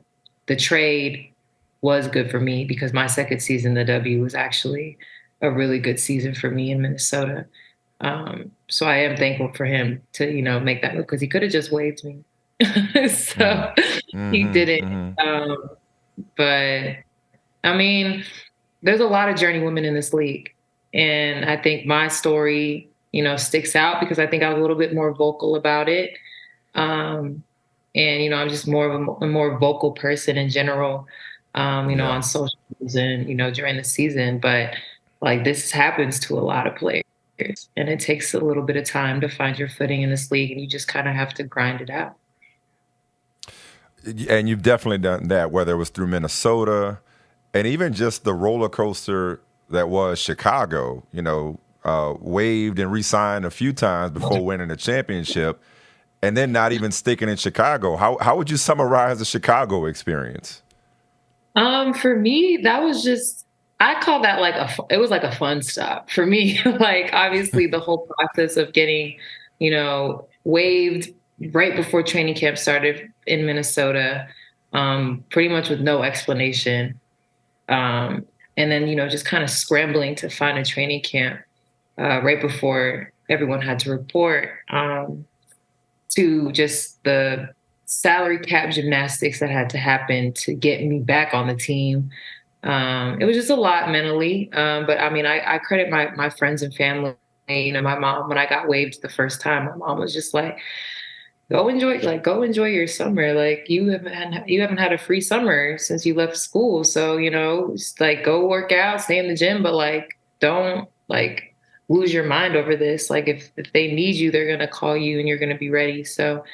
the trade was good for me because my second season, the W, was actually a really good season for me in Minnesota. So I am thankful for him to, make that move because he could have just waived me. So he didn't. But I mean, there's a lot of journeywomen in this league. And I think my story, sticks out because I think I was a little bit more vocal about it. And, I'm just more of a more vocal person in general, on socials and, during the season. But like, this happens to a lot of players, and it takes a little bit of time to find your footing in this league, and you just kind of have to grind it out. And you've definitely done that, whether it was through Minnesota and even just the roller coaster that was Chicago, waived and re-signed a few times before winning a championship, and then not even sticking in Chicago. How would you summarize the Chicago experience? For me, that was just, I call that it was like a fun stop for me. Like, obviously the whole process of getting, waived right before training camp started in Minnesota, pretty much with no explanation. And then, just kind of scrambling to find a training camp right before everyone had to report, to just the salary cap gymnastics that had to happen to get me back on the team. It was just a lot mentally. But I mean, I credit my friends and family. My mom, when I got waived the first time, my mom was just like, go enjoy your summer. Like, you haven't had a free summer since you left school. So, just like, go work out, stay in the gym, but like, don't like lose your mind over this. Like, if they need you, they're going to call you and you're going to be ready. So,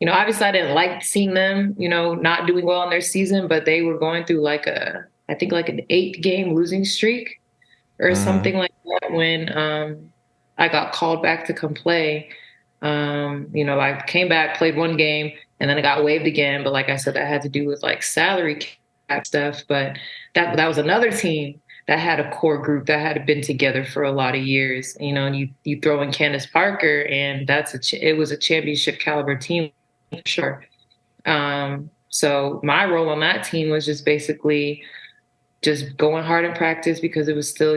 obviously I didn't like seeing them, not doing well in their season, but they were going through I think an 8-game losing streak or something like that when I got called back to come play. I came back, played 1 game, and then I got waived again. But like I said, that had to do with like salary cap stuff. But that was another team that had a core group that had been together for a lot of years. And you throw in Candace Parker, and it was a championship caliber team for sure. So my role on that team was just basically just going hard in practice because it was still,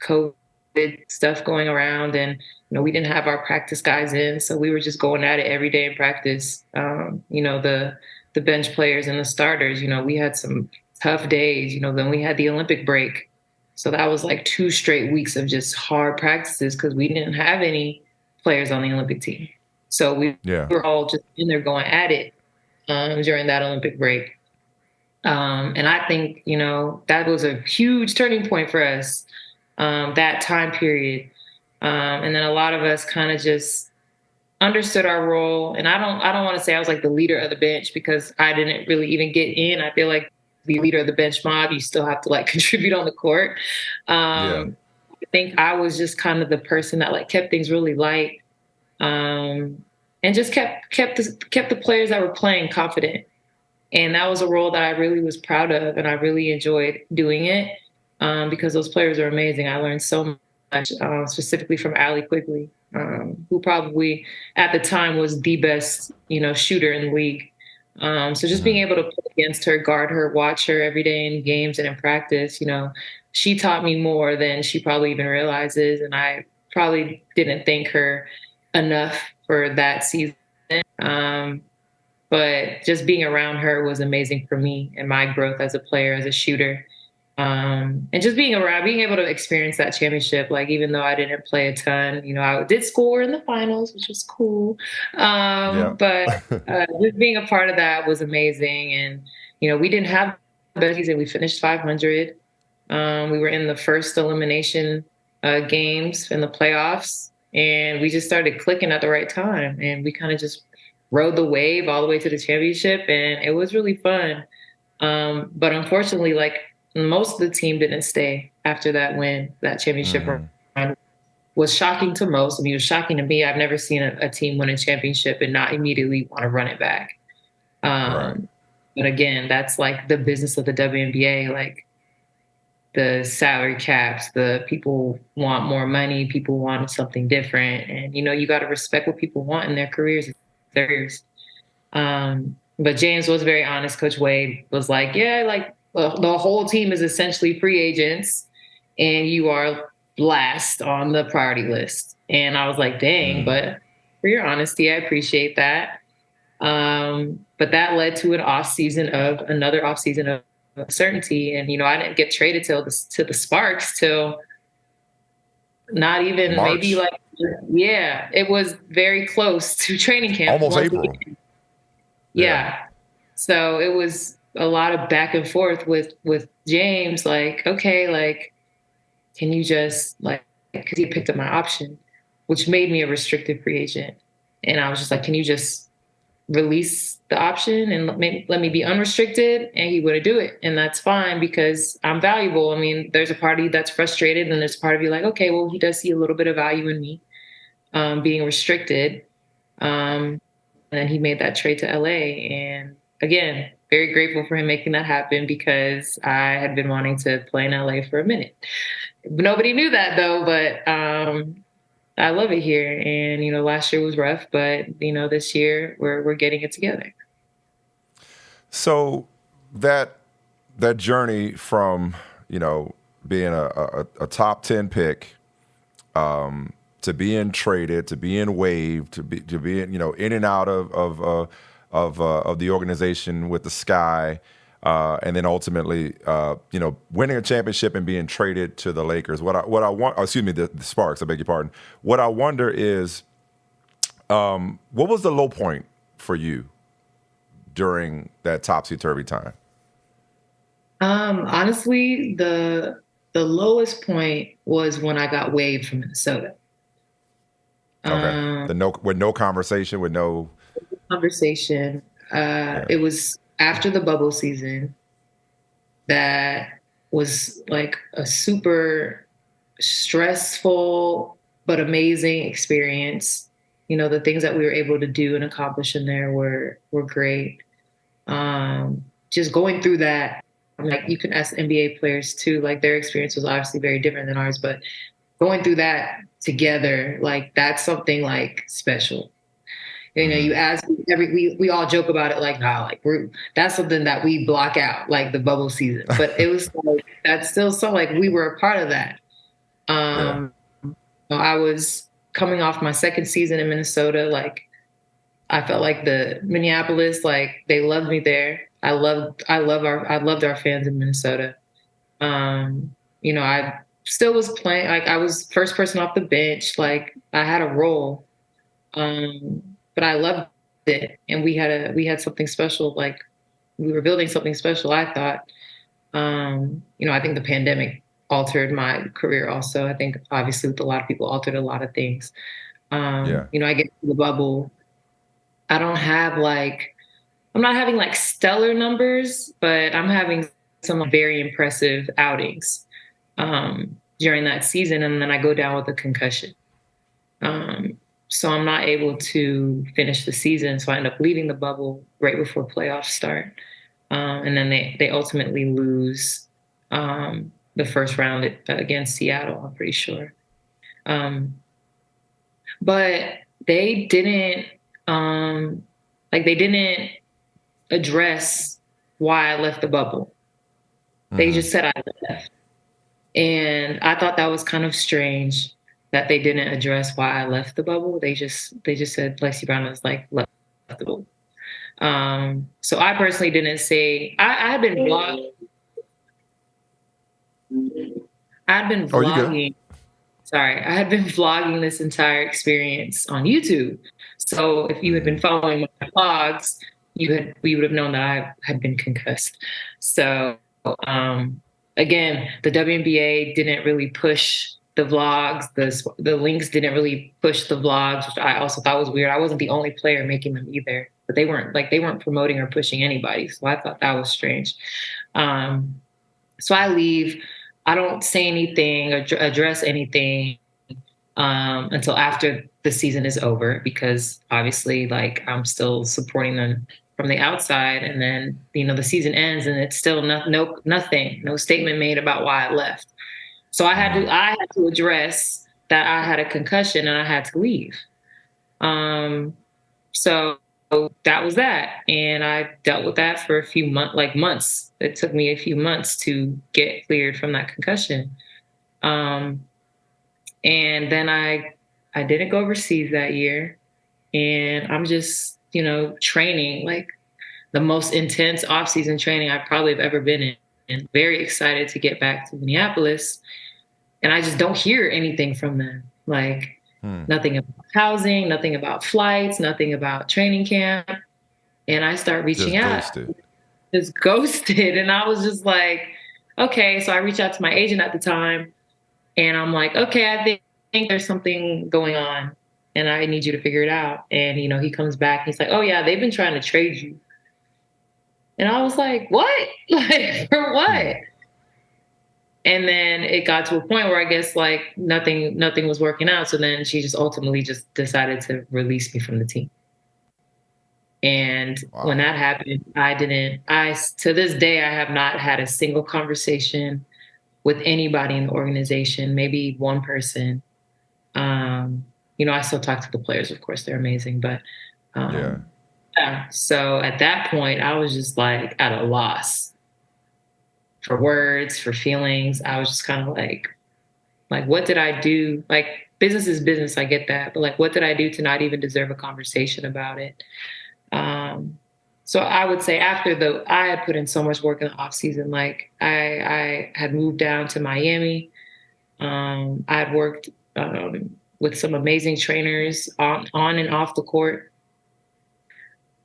COVID stuff going around, and we didn't have our practice guys in, so we were just going at it every day in practice. The bench players and the starters, we had some tough days. Then we had the Olympic break, so that was like 2 straight weeks of just hard practices because we didn't have any players on the Olympic team. So we were all just in there going at it during that Olympic break. And I think, that was a huge turning point for us, that time period. And then a lot of us kind of just understood our role. And I don't want to say I was like the leader of the bench because I didn't really even get in. I feel like the leader of the bench mob, you still have to like contribute on the court. I think I was just kind of the person that like kept things really light, and just kept the players that were playing confident. And that was a role that I really was proud of, and I really enjoyed doing it because those players are amazing. I learned so much, specifically from Allie Quigley, who probably at the time was the best, shooter in the league. So just being able to play against her, guard her, watch her every day in games and in practice, she taught me more than she probably even realizes. And I probably didn't thank her enough for that season. But just being around her was amazing for me and my growth as a player, as a shooter. And just being around, being able to experience that championship, like even though I didn't play a ton, I did score in the finals, which was cool. Yeah. But just being a part of that was amazing. And, we didn't have the best season. We finished 500. We were in the first elimination games in the playoffs, and we just started clicking at the right time. And we kind of just rode the wave all the way to the championship, and it was really fun. But unfortunately, like, most of the team didn't stay after that win. That championship run was shocking to most. I mean, it was shocking to me. I've never seen a team win a championship and not immediately want to run it back. Right. But again, that's like the business of the WNBA. Like, the salary caps, the people want more money, people want something different. And, you got to respect what people want in their careers. But James was very honest. Coach Wade was like, yeah, like, the whole team is essentially free agents and you are last on the priority list. And I was like, dang, but for your honesty, I appreciate that. But that led to another offseason of uncertainty. And, I didn't get traded to the Sparks till not even March. maybe like, yeah, it was very close to training camp. Almost April. Yeah. So it was a lot of back and forth with James, like, okay, like, can you just, like, because he picked up my option, which made me a restricted free agent. And I was just like, can you just release the option and let me be unrestricted? And he wouldn't do it. And that's fine because I'm valuable. I mean, there's a party that's frustrated and there's a part of you like, okay, well, he does see a little bit of value in me being restricted. And he made that trade to LA. And again, very grateful for him making that happen because I had been wanting to play in LA for a minute. Nobody knew that though, but I love it here. And, last year was rough, but, this year we're getting it together. So that journey from, being a top 10 pick to being traded, to being waived, to being, in and out of the organization with the Sky, and then ultimately, winning a championship and being traded to the Lakers. The Sparks. I beg your pardon. What I wonder is, what was the low point for you during that topsy-turvy time? Honestly, the lowest point was when I got waived from Minnesota. Okay. No conversation. It was after the bubble season. That was like a super stressful but amazing experience. The things that we were able to do and accomplish in there were great. Just going through that, like, you can ask NBA players too, like, their experience was obviously very different than ours, but going through that together, like, that's something like special. You ask we all joke about it, like, nah, like, that's something that we block out, like the bubble season. But it was like, that's still so, like, we were a part of that. I was coming off my second season in Minnesota. Like, I felt like the Minneapolis, like, they loved me there. I loved our fans in Minnesota. I still was playing, like, I was first person off the bench. Like, I had a role. But I loved it, and we had something special. Like, we were building something special, I thought. I think the pandemic altered my career also. I think obviously with a lot of people altered a lot of things. I get to the bubble. I'm not having like stellar numbers, but I'm having some very impressive outings during that season. And then I go down with a concussion. So I'm not able to finish the season. So I end up leaving the bubble right before playoffs start. And then they ultimately lose the first round against Seattle, I'm pretty sure. But they didn't address why I left the bubble. They just said I left. And I thought that was kind of strange that they didn't address why I left the bubble. They just said Lexie Brown was like left the bubble. So I personally didn't say I had been blocked. I'd been Oh, you good? vlogging. Sorry, I had been vlogging this entire experience on YouTube. So if you had been following my vlogs, we would have known that I had been concussed. So again, the WNBA didn't really push the vlogs. The links didn't really push the vlogs, which I also thought was weird. I wasn't the only player making them either, but they weren't promoting or pushing anybody. So I thought that was strange. So I leave. I don't say anything or address anything until after the season is over, because obviously, like, I'm still supporting them from the outside. And then, the season ends and it's still nothing, no statement made about why I left. So I had to address that I had a concussion and I had to leave. So that was that. And I dealt with that for a few months. It took me a few months to get cleared from that concussion. And then I didn't go overseas that year. And I'm just, training, like the most intense off-season training I probably have ever been in. And very excited to get back to Minneapolis. And I just don't hear anything from them. Like, nothing about housing, nothing about flights, nothing about training camp. And I start reaching out. Just ghosted. And I was just like, okay. So I reached out to my agent at the time. And I'm like, okay, I think there's something going on. And I need you to figure it out. And, he comes back. And he's like, oh, yeah, they've been trying to trade you. And I was like, what? Like, for what? And then it got to a point where I guess like nothing was working out. So then she just ultimately just decided to release me from the team. And when that happened, to this day, I have not had a single conversation with anybody in the organization, maybe one person. I still talk to the players, of course, they're amazing, but yeah. So at that point, I was just like at a loss for words, for feelings. I was just kind of like, what did I do? Like, business is business. I get that. But like, what did I do to not even deserve a conversation about it? So I would say after I had put in so much work in the off season, like I had moved down to Miami. I had worked with some amazing trainers on and off the court.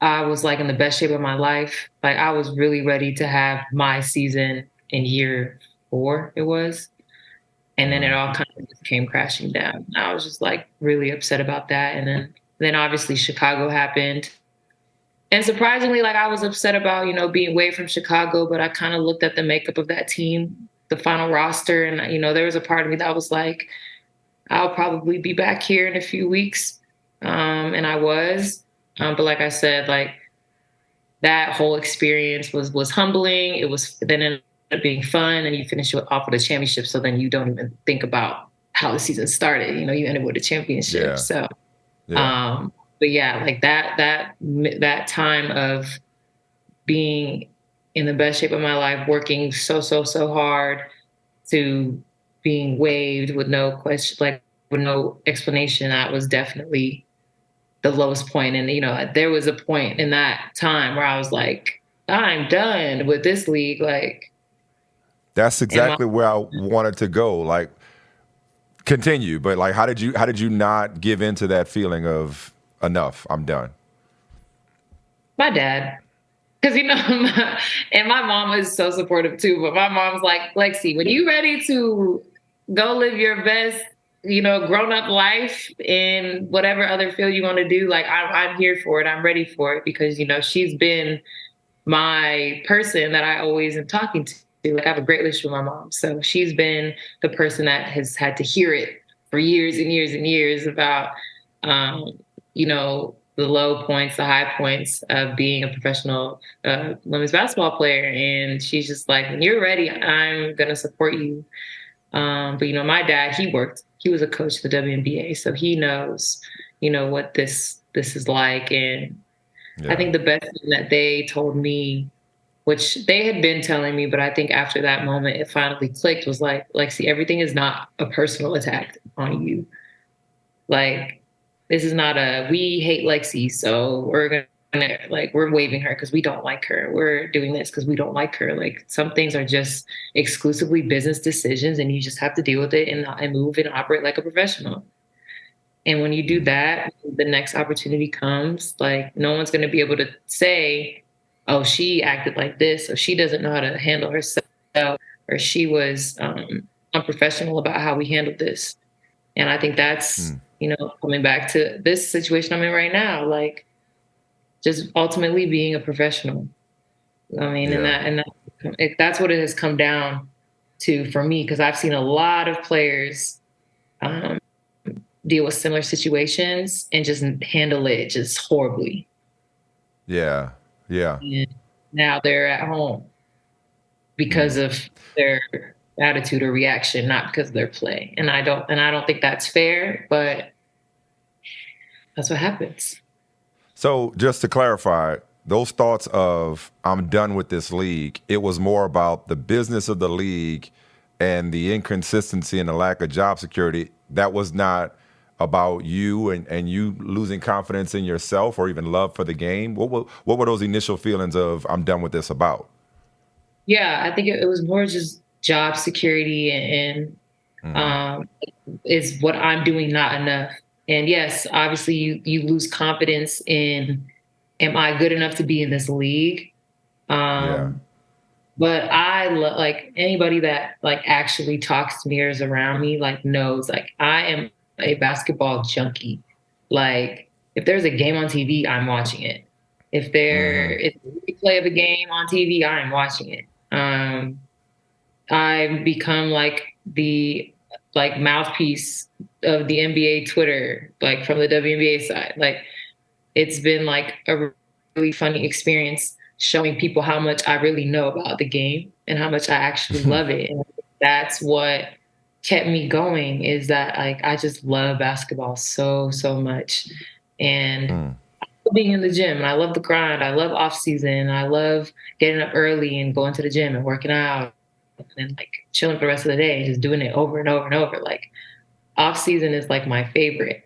I was like in the best shape of my life. Like, I was really ready to have my season in year 4, it was. And then it all kind of just came crashing down. I was just like really upset about that. And then obviously Chicago happened. And surprisingly, like, I was upset about, being away from Chicago, but I kind of looked at the makeup of that team, the final roster. And, there was a part of me that was like, I'll probably be back here in a few weeks. And I was. But like I said, like, that whole experience was humbling. It was then ended up being fun, and you finish off with a championship. So then you don't even think about how the season started. You ended with a championship. Yeah. So, but yeah, like that time of being in the best shape of my life, working so hard, to being waived with no question, like with no explanation, that was definitely the lowest point. And, there was a point in that time where I was like, I'm done with this league. Like, that's exactly where I wanted to go. Like, continue, but like, how did you not give into that feeling of enough? I'm done. My dad, because and my mom was so supportive too. But my mom's like, Lexie, when you ready to go live your best, grown up life in whatever other field you want to do, like, I'm here for it. I'm ready for it, because, she's been my person that I always am talking to. Like, I have a great relationship with my mom. So she's been the person that has had to hear it for years and years and years about, the low points, the high points of being a professional women's basketball player. And she's just like, when you're ready, I'm going to support you. But, my dad, he was a coach of the WNBA. So he knows, what this is like. And I think the best thing that they told me, which they had been telling me, but I think after that moment, it finally clicked, was like, Lexie, everything is not a personal attack on you. Like, this is not we hate Lexie, so we're going like we're waving her because we don't like her. We're doing this because we don't like her. Like some things are just exclusively business decisions, and you just have to deal with it and move and operate like a professional. And when you do that, the next opportunity comes. Like no one's going to be able to say, "Oh, she acted like this," or "She doesn't know how to handle herself," or "She was unprofessional about how we handled this." And I think that's coming back to this situation I'm in right now. Like just ultimately being a professional. I mean, that's what it has come down to for me, because I've seen a lot of players deal with similar situations and just handle it just horribly. Yeah. And now they're at home because of their attitude or reaction, not because of their play. And I don't think that's fair, but that's what happens. So just to clarify, those thoughts of I'm done with this league, it was more about the business of the league and the inconsistency and the lack of job security. That was not about you and you losing confidence in yourself or even love for the game. What were those initial feelings of I'm done with this about? Yeah, I think it was more just job security and is what I'm doing not enough? And yes, obviously you lose confidence in, am I good enough to be in this league? But I like anybody that like actually talks to me or is around me, like knows like I am a basketball junkie. Like if there's a game on TV, I'm watching it. If there is a replay of a game on TV, I'm watching it. I've become like the mouthpiece of the NBA Twitter, like from the WNBA side. Like it's been like a really funny experience showing people how much I really know about the game and how much I actually love it. And that's what kept me going, is that like I just love basketball so much. And I love being in the gym, and I love the grind. I love off season. I love getting up early and going to the gym and working out and then like chilling for the rest of the day, just doing it over and over and over. Like off season is like my favorite.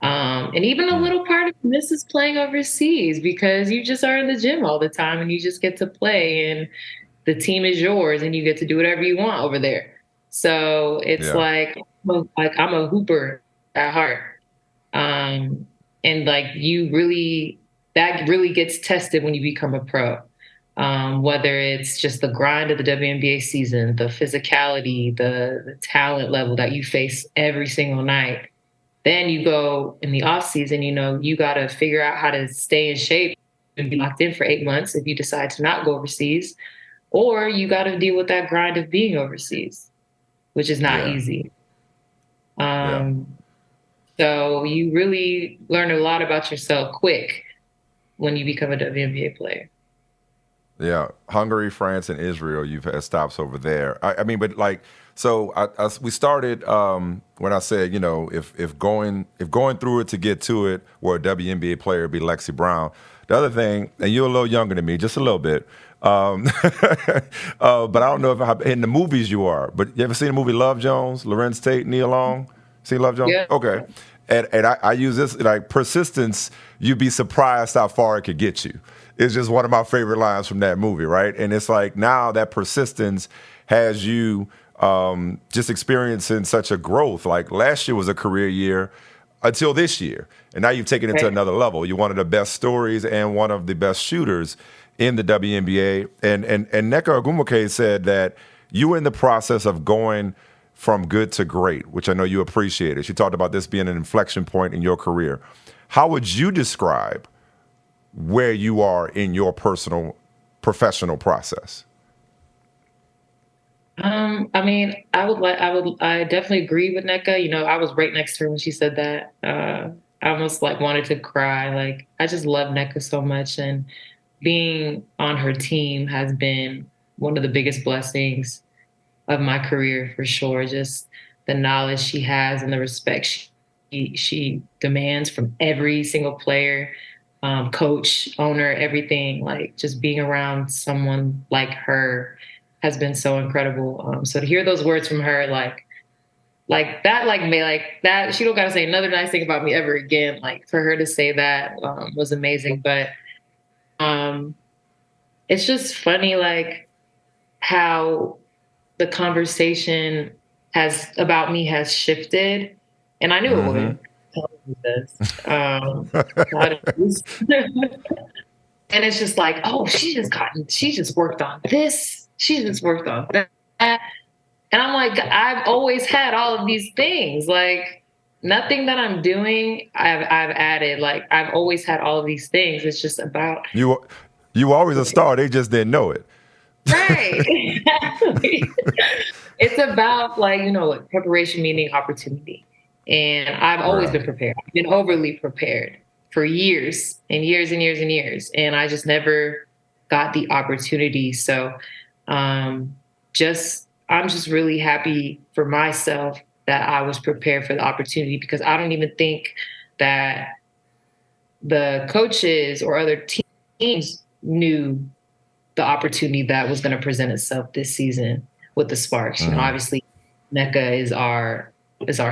And even a little part of this is playing overseas, because you just are in the gym all the time and you just get to play and the team is yours and you get to do whatever you want over there. So it's like I'm a hooper at heart. And like that really gets tested when you become a pro. Whether it's just the grind of the WNBA season, the physicality, the talent level that you face every single night. Then you go in the off season, you got to figure out how to stay in shape and be locked in for 8 months if you decide to not go overseas, or you got to deal with that grind of being overseas, which is not easy. So you really learn a lot about yourself quick when you become a WNBA player. Yeah, Hungary, France, and Israel. You've had stops over there. I mean, but like, so we started when I said, if going through it to get to it, where a WNBA player would be Lexie Brown. The other thing, and you're a little younger than me, just a little bit, but I don't know if in the movies you are. But you ever seen the movie Love Jones? Lorenz Tate, Nia Long. Seen Love Jones? Yeah. Okay. And I use this, like, persistence, you'd be surprised how far it could get you. It's just one of my favorite lines from that movie, right? And it's like now that persistence has you just experiencing such a growth. Like last year was a career year until this year. And now you've taken it to another level. You're one of the best stories and one of the best shooters in the WNBA. And Nneka Ogwumike said that you were in the process of going from good to great, which I know you appreciated. She talked about this being an inflection point in your career. How would you describe where you are in your personal, professional process? I mean, I definitely agree with Nneka. I was right next to her when she said that. I almost like wanted to cry. Like, I just love Nneka so much, and being on her team has been one of the biggest blessings of my career, for sure. Just the knowledge she has and the respect she demands from every single player, coach, owner, everything. Like, just being around someone like her has been so incredible. So to hear those words from her, like that, she don't gotta say another nice thing about me ever again. Like, for her to say that was amazing. But it's just funny, like how the conversation about me has shifted, and I knew it would. And it's just like, oh, she just worked on this, she just worked on that, and I'm like, I've always had all of these things, like nothing that I'm doing, I've added. Like I've always had all of these things. It's just about you always a star. They just didn't know it. Right. Exactly. It's about like preparation meaning opportunity. And I've always been prepared. I've been overly prepared for years and years and years and years. And I just never got the opportunity. So I'm just really happy for myself that I was prepared for the opportunity, because I don't even think that the coaches or other teams knew the opportunity that was going to present itself this season with the Sparks. Obviously, Nneka is our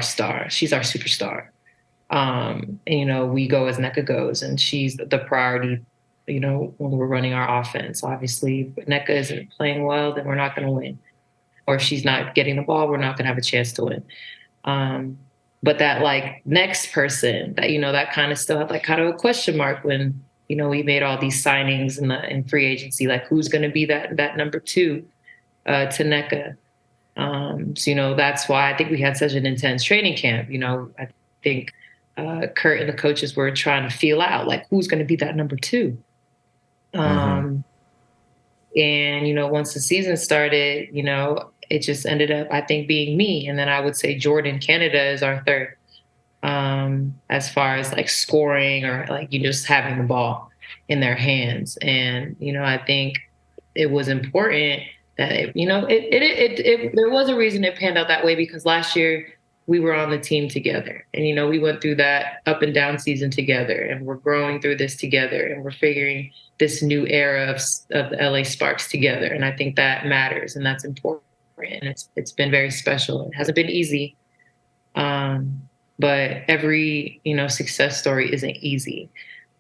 star. She's our superstar. And we go as Nneka goes, and she's the priority. When we're running our offense, obviously, if Nneka isn't playing well, then we're not going to win. Or if she's not getting the ball, we're not going to have a chance to win. But that like next person that that kind of still had like kind of a question mark when we made all these signings in free agency, like who's going to be that number two to Nneka. So that's why I think we had such an intense training camp. I think Kurt and the coaches were trying to feel out like who's going to be that number two. And once the season started, it just ended up, I think, being me. And then I would say Jordan Canada is our third, as far as like scoring or like just having the ball in their hands. And, I think it was important that, there was a reason it panned out that way, because last year we were on the team together and, we went through that up and down season together, and we're growing through this together, and we're figuring this new era of the LA Sparks together. And I think that matters, and that's important. And it's been very special. It hasn't been easy. But every, success story isn't easy.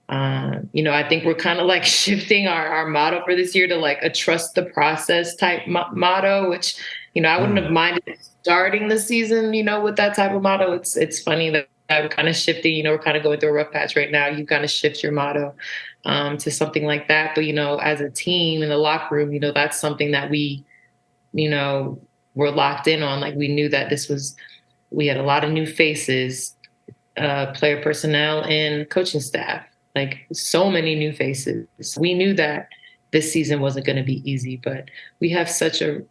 I think we're kind of like shifting our motto for this year to like a trust the process type motto, which, I wouldn't have minded starting the season, with that type of motto. It's funny that we're kind of shifting, we're kind of going through a rough patch right now. You kind of shift your motto to something like that. But, as a team in the locker room, that's something that we, we're locked in on. Like we knew that we had a lot of new faces, player personnel and coaching staff, like so many new faces. We knew that this season wasn't going to be easy, but we have such a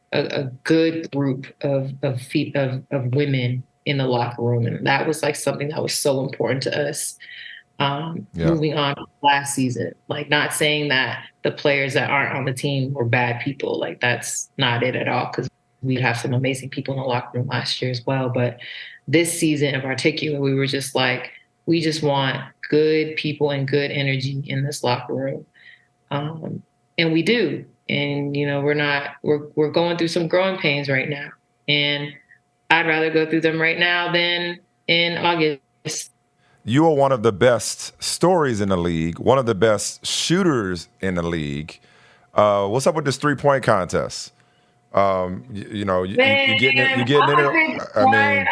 good group of women in the locker room. And that was like something that was so important to us. Moving on to last season, like not saying that the players that aren't on the team were bad people, like that's not it at all, because we have some amazing people in the locker room last year as well. But this season in particular, we were just like, we just want good people and good energy in this locker room. And we do. And, we're going through some growing pains right now. And I'd rather go through them right now than in August. You are one of the best stories in the league, one of the best shooters in the league. What's up with this 3-point contest? You're getting it. You're getting it.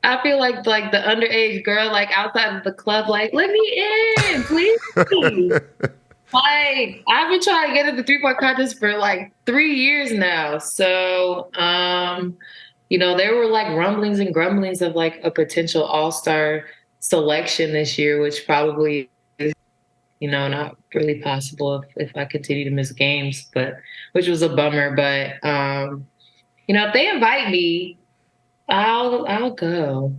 I feel like the underage girl, like outside of the club, like let me in, please. Like I've been trying to get into the 3-point contest for like 3 years now. So, there were like rumblings and grumblings of like a potential all-star selection this year, which probably is, not really possible if I continue to miss games, which was a bummer. But, if they invite me, I'll go.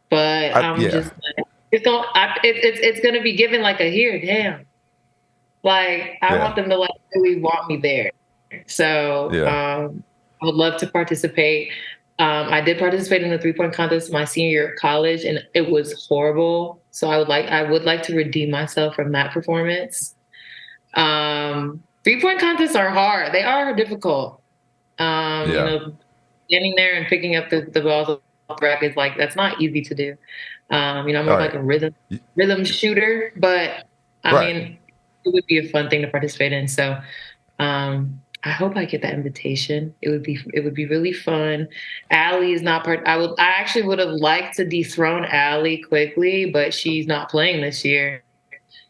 But just like, it's going to be given like a here, damn. Like I want them to like really want me there. So, I would love to participate. I did participate in the 3-point contest my senior year of college, and it was horrible. So I would like to redeem myself from that performance. 3-point contests are hard. They are difficult. Standing there and picking up the balls off the rack is like, that's not easy to do. I'm more like a rhythm shooter, but I mean, would be a fun thing to participate in. So I hope I get that invitation. It would be really fun. Allie is not part. I actually would have liked to dethrone Allie quickly, but she's not playing this year.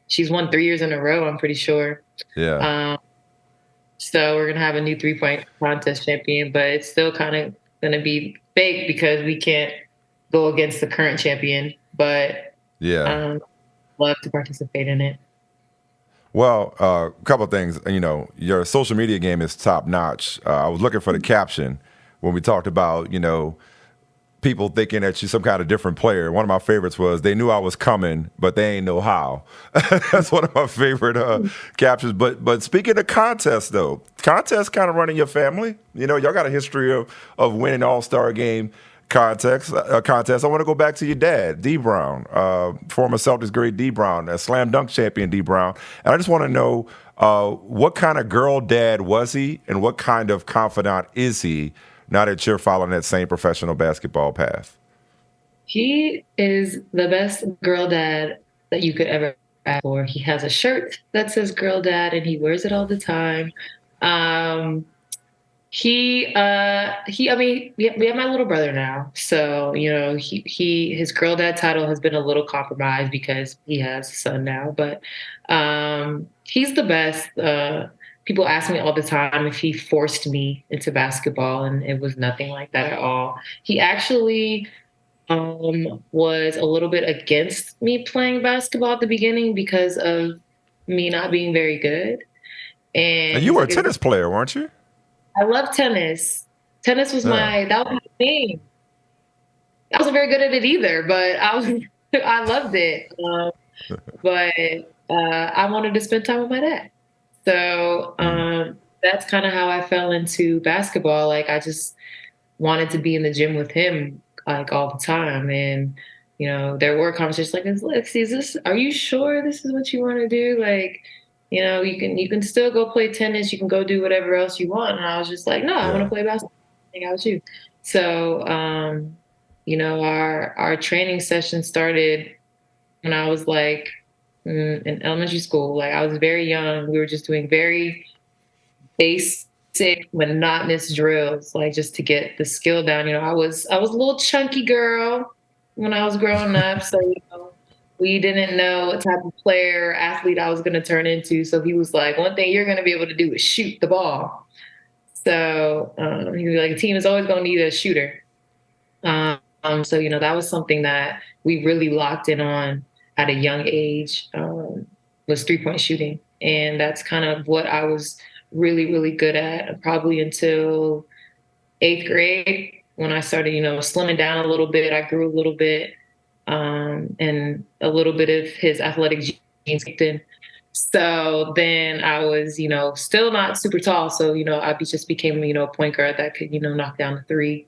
She's won 3 years in a row, I'm pretty sure. Yeah. So we're gonna have a new 3-point contest champion, but it's still kind of gonna be fake because we can't go against the current champion. But Yeah. love to participate in it. Well, a couple of things. Your social media game is top notch. I was looking for the caption when we talked about, people thinking that you're some kind of different player. One of my favorites was, they knew I was coming, but they ain't know how. That's one of my favorite captions. But speaking of contests, though, contests kind of run in your family. Y'all got a history of winning All-Star game contest. I want to go back to your dad, Dee Brown, former Celtics great Dee Brown, a slam dunk champion Dee Brown. And I just want to know, what kind of girl dad was he, and what kind of confidant is he now that you're following that same professional basketball path? He is the best girl dad that you could ever ask for. He has a shirt that says girl dad and he wears it all the time. We have my little brother now. So, his girl dad title has been a little compromised because he has a son now, but he's the best. People ask me all the time if he forced me into basketball, and it was nothing like that at all. He actually was a little bit against me playing basketball at the beginning because of me not being very good. And you were a tennis player, weren't you? I love tennis. Tennis was that was my thing. I wasn't very good at it either, but I loved it. But I wanted to spend time with my dad. So that's kind of how I fell into basketball. Like, I just wanted to be in the gym with him like all the time. And, there were conversations like, Lexie, are you sure this is what you want to do? Like, you can still go play tennis. You can go do whatever else you want. And I was just like, no, I want to play basketball. Hang out with you. So, our training session started when I was like in elementary school. Like, I was very young. We were just doing very basic, monotonous drills, like just to get the skill down. I was a little chunky girl when I was growing up. So, we didn't know what type of player, athlete I was going to turn into. So he was like, one thing you're going to be able to do is shoot the ball. So he was like, a team is always going to need a shooter. So, that was something that we really locked in on at a young age, was 3-point shooting. And that's kind of what I was really, really good at, probably until 8th grade when I started, slimming down a little bit. I grew a little bit. And a little bit of his athletic genes kicked in. So then I was, still not super tall. So, I just became, a point guard that could, knock down the three.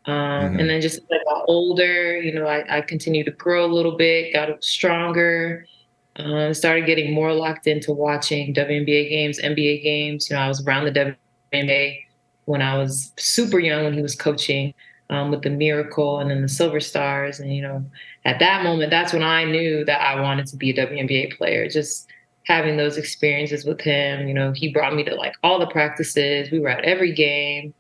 And then just as I got older, I continued to grow a little bit, got stronger, started getting more locked into watching WNBA games, NBA games. I was around the WNBA when I was super young when he was coaching. With the Miracle and then the Silver Stars. And, at that moment, that's when I knew that I wanted to be a WNBA player. Just having those experiences with him, he brought me to like all the practices. We were at every game.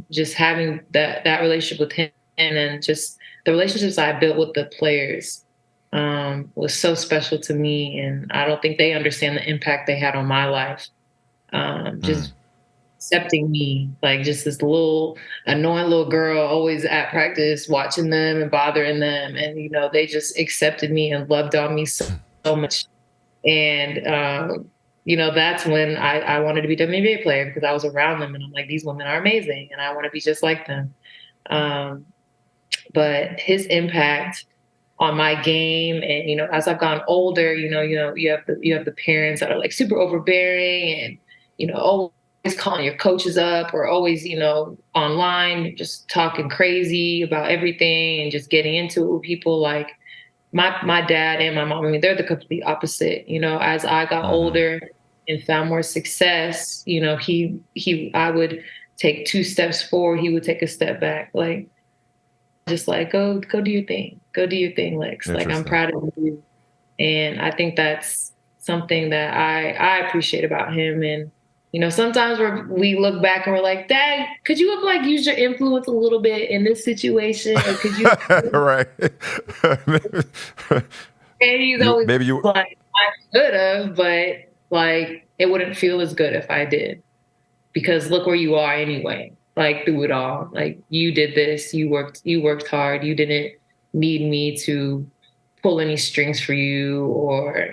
Just having that relationship with him and just the relationships I built with the players was so special to me. And I don't think they understand the impact they had on my life. Just accepting me, like just this little annoying little girl always at practice watching them and bothering them, and they just accepted me and loved on me so much. And that's when I wanted to be a WNBA player, because I was around them and I'm like, these women are amazing and I want to be just like them. But his impact on my game, and as I've gotten older, you have the parents that are like super overbearing and always calling your coaches up, or always, online, just talking crazy about everything and just getting into it with people. Like my dad and my mom, I mean, they're the complete opposite. As I got older and found more success, I would take 2 steps forward, he would take a step back. Like, just like, go do your thing. Go do your thing, Lex. Like, I'm proud of you. And I think that's something that I appreciate about him. And, sometimes we look back and we're like, Dad, could you have like used your influence a little bit in this situation? Or could you? Right. And he's always maybe you like, I could have, but like it wouldn't feel as good if I did. Because look where you are anyway. Like through it all. Like you did this, you worked hard. You didn't need me to pull any strings for you or,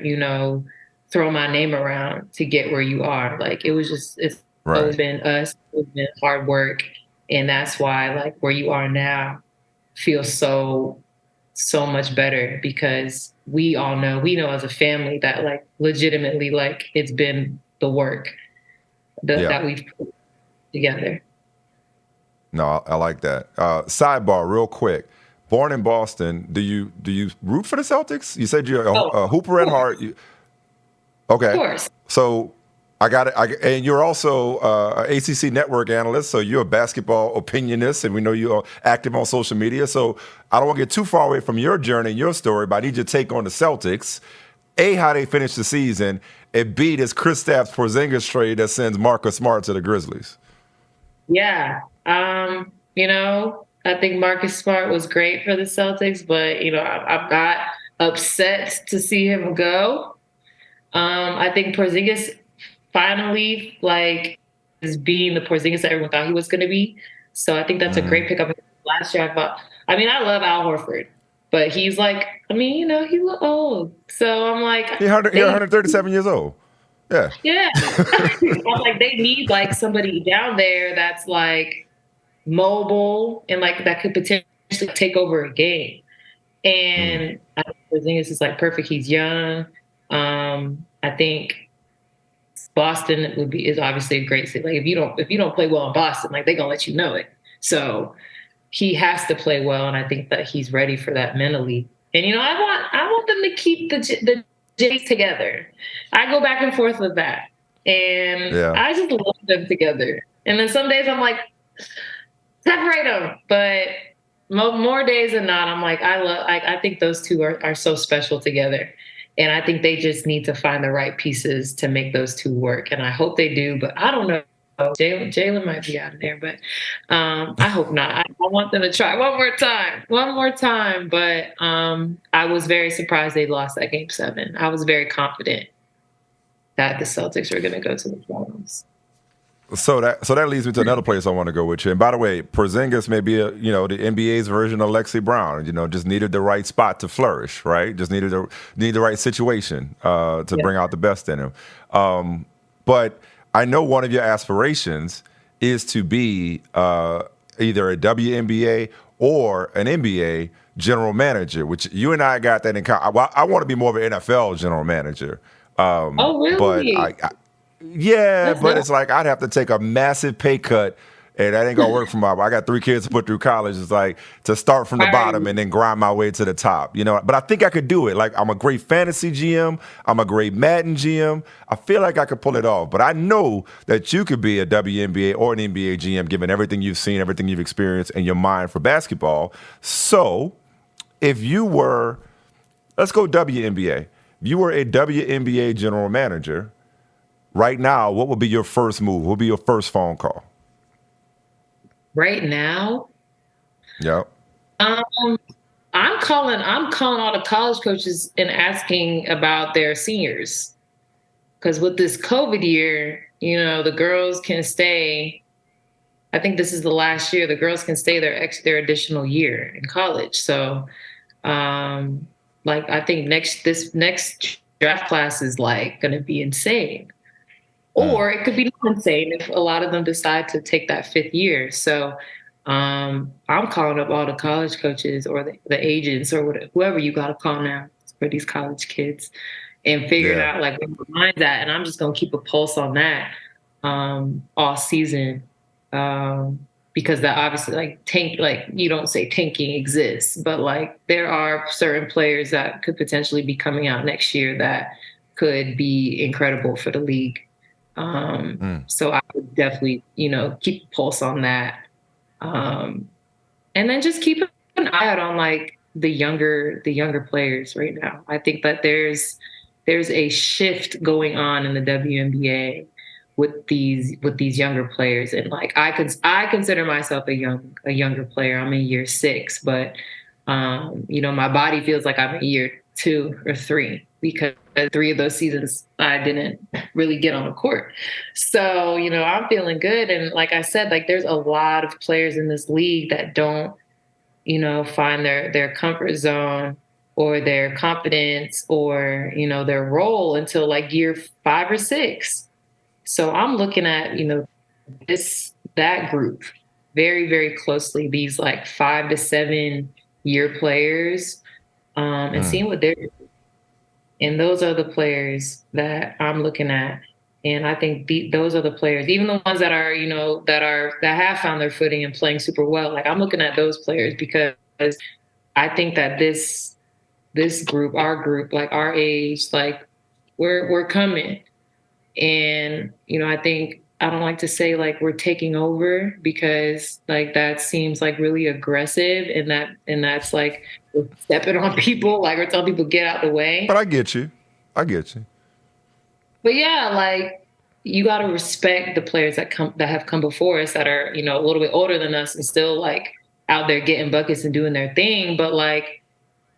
throw my name around to get where you are. Like it's right. always been us, it's been hard work. And that's why like where you are now feels so much better because we know as a family that like legitimately like it's been the work that we've put together. No, I like that. Sidebar, real quick. Born in Boston, do you root for the Celtics? You said you're a hooper at heart. Okay. Of course. So I got it. And you're also an ACC network analyst, so you're a basketball opinionist, and we know you're active on social media. So I don't want to get too far away from your journey and your story, but I need your take on the Celtics. A, how they finished the season, and B, this Kristaps Porzingis trade that sends Marcus Smart to the Grizzlies. Yeah. I think Marcus Smart was great for the Celtics, but, I'm not upset to see him go. I think Porzingis finally, like, is being the Porzingis that everyone thought he was going to be. So I think that's a great pickup. Last year, I love Al Horford, but he's like, he look old. So I'm like, He's 137 years old. Yeah. Yeah. I'm like, they need like somebody down there that's like mobile and like that could potentially take over a game. And I think Porzingis is like perfect. He's young. I think Boston is obviously a great city. Like if you don't play well in Boston, like they're gonna let you know it. So he has to play well, and I think that he's ready for that mentally. And I want them to keep the Jays together. I go back and forth with that, and I just love them together. And then some days I'm like, separate them, but more days than not, I'm like, I think those two are so special together. And I think they just need to find the right pieces to make those two work. And I hope they do, but I don't know. Jalen might be out of there, but I hope not. I want them to try one more time. But I was very surprised they lost that game 7. I was very confident that the Celtics were going to go to the finals. So that leads me to another place I want to go with you. And by the way, Porzingis may be the NBA's version of Lexie Brown. Just needed the right spot to flourish, right? Just needed the right situation to bring out the best in him. But I know one of your aspirations is to be either a WNBA or an NBA general manager, which you and I got that in common. I want to be more of an NFL general manager. Oh, really? But but it's like I'd have to take a massive pay cut, and that ain't gonna work for I got 3 kids to put through college. It's like to start from the bottom and then grind my way to the top, But I think I could do it. Like I'm a great fantasy GM. I'm a great Madden GM. I feel like I could pull it off. But I know that you could be a WNBA or an NBA GM, given everything you've seen, everything you've experienced, and your mind for basketball. So if you were, let's go WNBA. If you were a WNBA general manager, right now, what would be your first move? What would be your first phone call? Right now? Yep. I'm calling all the college coaches and asking about their seniors. Because with this COVID year, the girls can stay. I think this is the last year. The girls can stay their additional year in college. So, I think this next draft class is like going to be insane. Or it could be insane if a lot of them decide to take that 5th year. So I'm calling up all the college coaches or the agents or whoever you got to call now for these college kids and figuring out like where my mind's at. And I'm just going to keep a pulse on that all season because that obviously you don't say tanking exists, but like there are certain players that could potentially be coming out next year that could be incredible for the league. So I would definitely, keep a pulse on that. And then just keep an eye out on like the younger players right now. I think that there's there's a shift going on in the WNBA with these younger players. And like I consider myself a younger player. I'm in year 6, but my body feels like I'm in year 2 or 3 because 3 of those seasons I didn't really get on the court. So, I'm feeling good. And like I said, like there's a lot of players in this league that don't, find their comfort zone or their confidence or, their role until like year 5 or 6. So I'm looking at, that group very, very closely, these like 5 to 7 year players, and seeing what they're doing. And those are the players that I'm looking at. And I think those are the players, even the ones that are, that have found their footing and playing super well. Like I'm looking at those players because I think that this group, our group, like our age, like we're coming. And, I don't like to say like we're taking over because like that seems like really aggressive and that's like we're stepping on people, like we're telling people get out the way. But I get you. But yeah, like you got to respect the players that have come before us that are, a little bit older than us and still like out there getting buckets and doing their thing. But like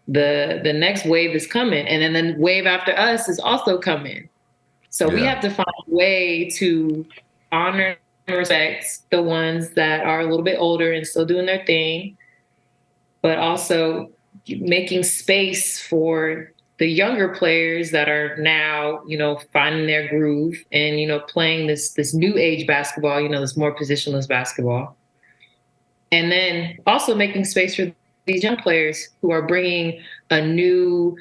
the next wave is coming, and then the wave after us is also coming. So we have to find a way to honor and respect the ones that are a little bit older and still doing their thing, but also making space for the younger players that are now, finding their groove and, playing this new age basketball, this more positionless basketball. And then also making space for these young players who are bringing a new,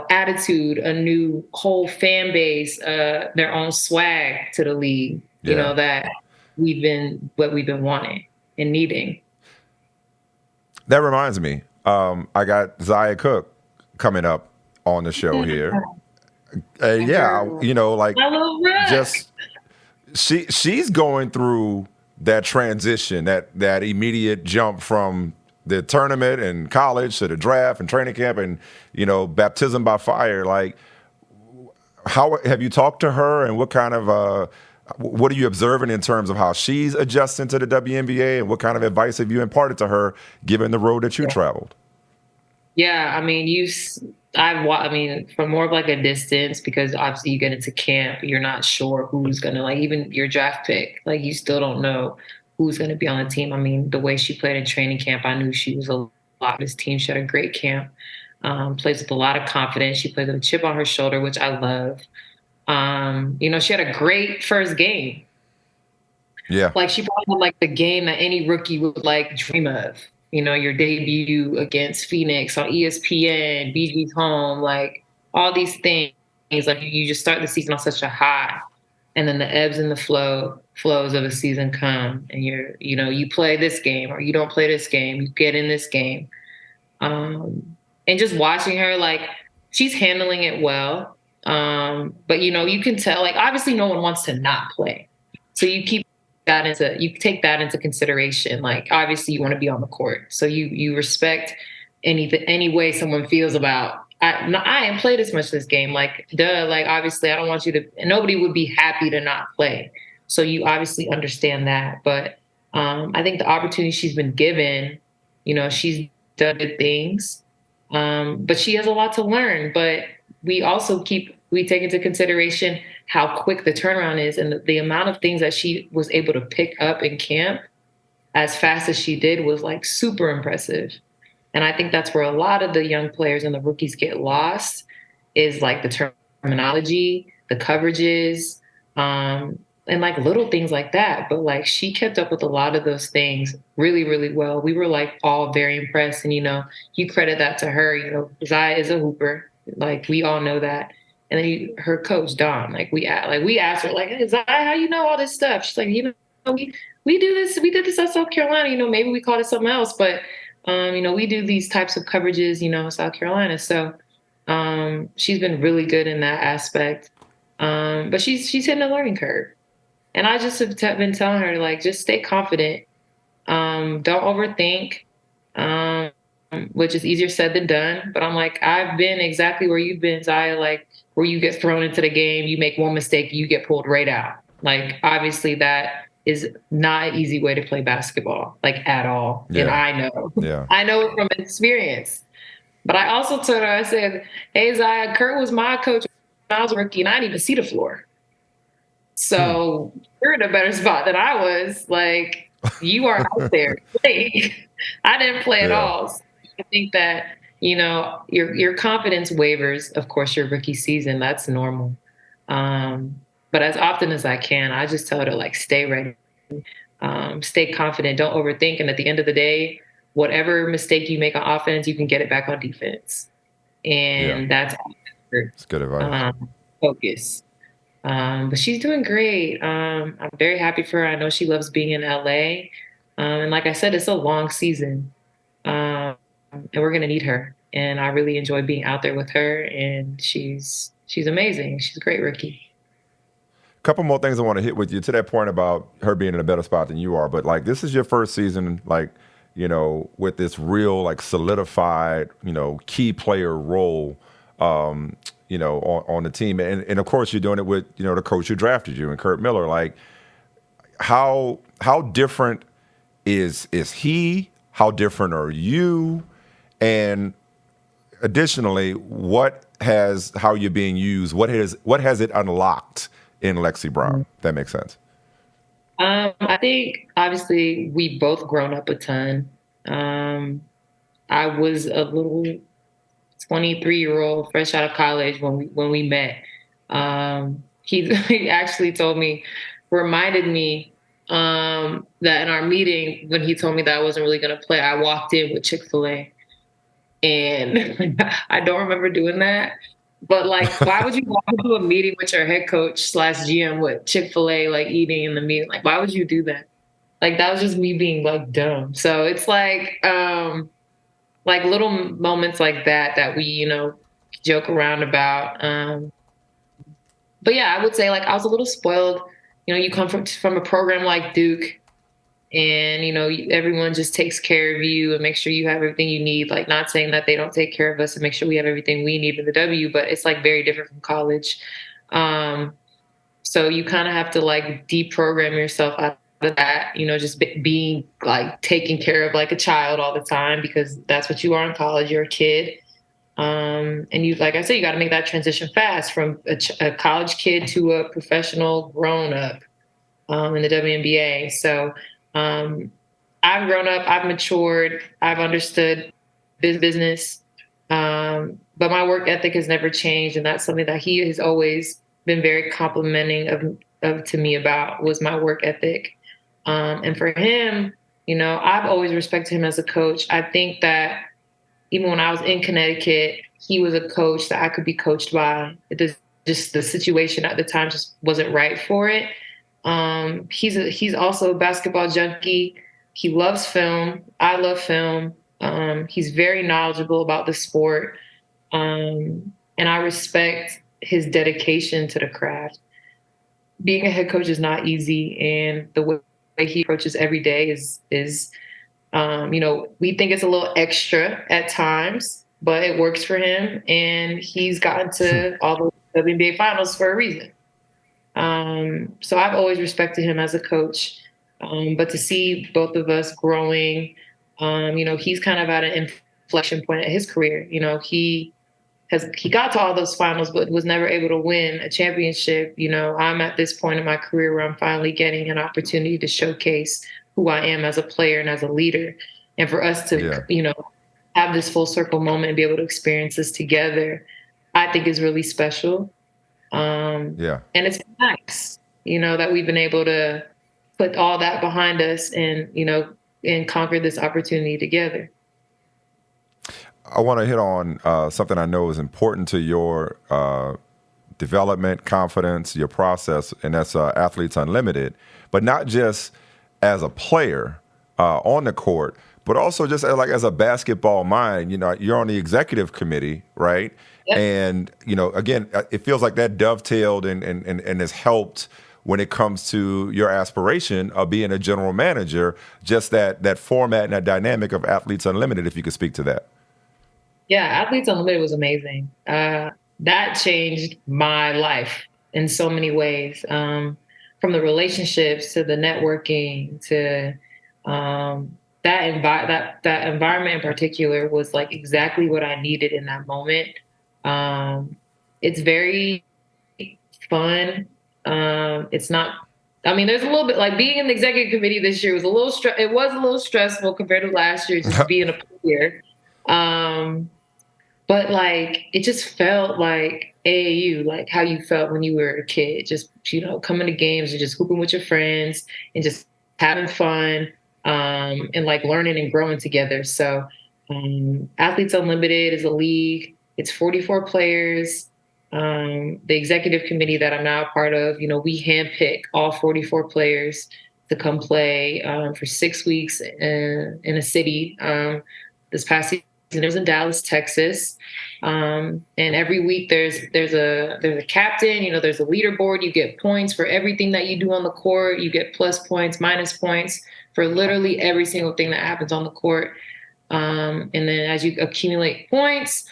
attitude, a new whole fan base, their own swag to the league, that we've been wanting and needing. That reminds me, I got Zia Cooke coming up on the show here. Just she's going through that transition, that immediate jump from the tournament and college to the draft and training camp and, baptism by fire. Like, how have you talked to her and what kind of, what are you observing in terms of how she's adjusting to the WNBA and what kind of advice have you imparted to her given the road that you traveled? Yeah, I mean, from more of like a distance, because obviously you get into camp, you're not sure who's going to, like, even your draft pick, like you still don't know who's going to be on the team. I mean, the way she played in training camp, I knew she was a lot of this team. She had a great camp, plays with a lot of confidence. She plays with a chip on her shoulder, which I love. She had a great first game. Yeah. Like she probably had like the game that any rookie would like dream of. Your debut against Phoenix on ESPN, BG's home, like all these things. Like you just start the season on such a high, and then the ebbs and the flows of a season come, and you play this game or you don't play this game, you get in this game, and just watching her, like she's handling it well, but you can tell, like obviously no one wants to not play, so you take that into consideration. Like obviously you want to be on the court, so you respect any way someone feels about. I ain't played as much this game. Like like obviously I don't want you to. Nobody would be happy to not play, so you obviously understand that. But I think the opportunity she's been given, she's done good things, but she has a lot to learn. But we also take into consideration how quick the turnaround is and the amount of things that she was able to pick up in camp as fast as she did was like super impressive. And I think that's where a lot of the young players and the rookies get lost, is like the terminology, the coverages, and like little things like that. But like she kept up with a lot of those things really, really well. We were like all very impressed. And, you credit that to her, Zia is a hooper. Like we all know that. And then her coach, Dom, we asked her, like, hey, Zia, how you know all this stuff? She's like, we do this. We did this at South Carolina. Maybe we called it something else, but, we do these types of coverages, South Carolina. So she's been really good in that aspect. But she's hitting a learning curve. And I just have been telling her, like, just stay confident. Don't overthink, which is easier said than done. But I'm like, I've been exactly where you've been, Zia. Like, where you get thrown into the game, you make one mistake, you get pulled right out. Like, obviously that is not an easy way to play basketball, like, at all. Yeah. And I know. Yeah. I know it from experience. But I also told her, I said, hey, Zia, Kurt was my coach when I was a rookie, and I didn't even see the floor. So you're in a better spot than I was. Like, you are out there. I didn't play at all. So I think that, you know, your confidence wavers, of course, your rookie season. That's normal. But as often as I can, I just tell her to, like, stay ready, stay confident, don't overthink. And at the end of the day, whatever mistake you make on offense, you can get it back on defense. And that's good advice. Focus. But she's doing great. I'm very happy for her. I know she loves being in LA. And like I said, it's a long season. And we're going to need her. And I really enjoy being out there with her. And she's amazing. She's a great rookie. A couple more things I want to hit with you to that point about her being in a better spot than you are. But, like, this is your first season, like, you know, with this real, like, solidified, you know, key player role, you know, on the team. And of course, you're doing it with, you know, the coach who drafted you and Curt Miller. Like, how different is he? How different are you? And additionally, how you're being used? What has it unlocked in Lexie Brown? That makes sense. I think obviously we both grown up a ton. I was a little 23-year-old fresh out of college when we met. He actually reminded me that in our meeting, when he told me that I wasn't really going to play, I walked in with Chick-fil-A. And I don't remember doing that. But, like, why would you walk into a meeting with your head coach / GM with Chick-fil-A, like, eating in the meeting? Like, why would you do that? Like, that was just me being, like, dumb. So it's like little moments like that we, you know, joke around about. But yeah, I would say, like, I was a little spoiled. You know, you come from a program like Duke, and, you know, everyone just takes care of you and makes sure you have everything you need. Like, not saying that they don't take care of us and make sure we have everything we need in the W, but it's, like, very different from college. So you kind of have to, like, deprogram yourself out of that, you know, just being, like, taken care of like a child all the time, because that's what you are in college. You're a kid. And you, like I said, you got to make that transition fast from a college kid to a professional grown up in the WNBA. So I've grown up, I've matured, I've understood business, but my work ethic has never changed. And that's something that he has always been very complimenting of to me about, was my work ethic. And for him, you know, I've always respected him as a coach. I think that even when I was in Connecticut, he was a coach that I could be coached by. Just the situation at the time just wasn't right for it. He's also a basketball junkie. He loves film. I love film. He's very knowledgeable about the sport. And I respect his dedication to the craft. Being a head coach is not easy. And the way he approaches every day is you know, we think it's a little extra at times, but it works for him. And he's gotten to all the WNBA finals for a reason. So I've always respected him as a coach. But to see both of us growing, you know, he's kind of at an inflection point in his career. You know, he got to all those finals, but was never able to win a championship. You know, I'm at this point in my career where I'm finally getting an opportunity to showcase who I am as a player and as a leader. And for us to, you know, have this full circle moment and be able to experience this together, I think is really special. And it's nice, you know, that we've been able to put all that behind us and, you know, and conquer this opportunity together. I want to hit on something I know is important to your development, confidence, your process, and that's Athletes Unlimited, but not just as a player on the court, but also just as a basketball mind. You know, you're on the executive committee, right? Yep. And, you know, again, it feels like that dovetailed and has helped when it comes to your aspiration of being a general manager, just that format and that dynamic of Athletes Unlimited, if you could speak to that. Yeah, Athletes Unlimited was amazing. that changed my life in so many ways. From the relationships to the networking to that environment in particular was like exactly what I needed in that moment. It's very fun. It's not. I mean, there's a little bit like being in the executive committee this year was a little. It was a little stressful compared to last year, just being a player. But like it just felt like AAU, like how you felt when you were a kid, just coming to games and just hooping with your friends and just having fun, and like learning and growing together. So Athletes Unlimited is a league. It's 44 players. The executive committee that I'm now a part of, we handpick all 44 players to come play for 6 weeks in a city. This past season, it was in Dallas, Texas. And every week there's a captain, there's a leaderboard. You get points for everything that you do on the court. You get plus points, minus points for literally every single thing that happens on the court. And then as you accumulate points,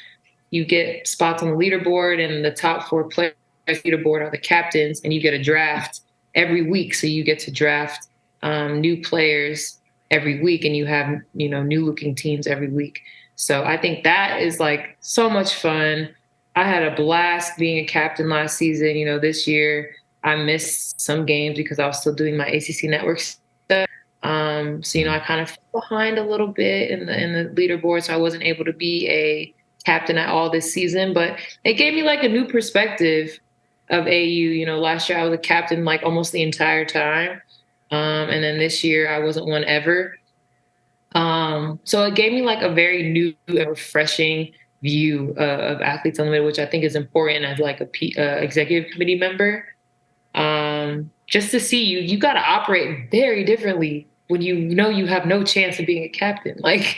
you get spots on the leaderboard, and the top 4 players leaderboard are the captains, and you get a draft every week. So you get to draft new players every week, and you have, new looking teams every week. So I think that is like so much fun. I had a blast being a captain last season. This year I missed some games because I was still doing my ACC network stuff. So, I kind of fell behind a little bit in the leaderboard. So I wasn't able to be a captain at all this season, but it gave me like a new perspective of AU. Last year I was a captain like almost the entire time. And then this year I wasn't one ever. So it gave me like a very new and refreshing view of Athletes Unlimited, which I think is important as like a executive committee member. Just to see you got to operate very differently when you have no chance of being a captain. Like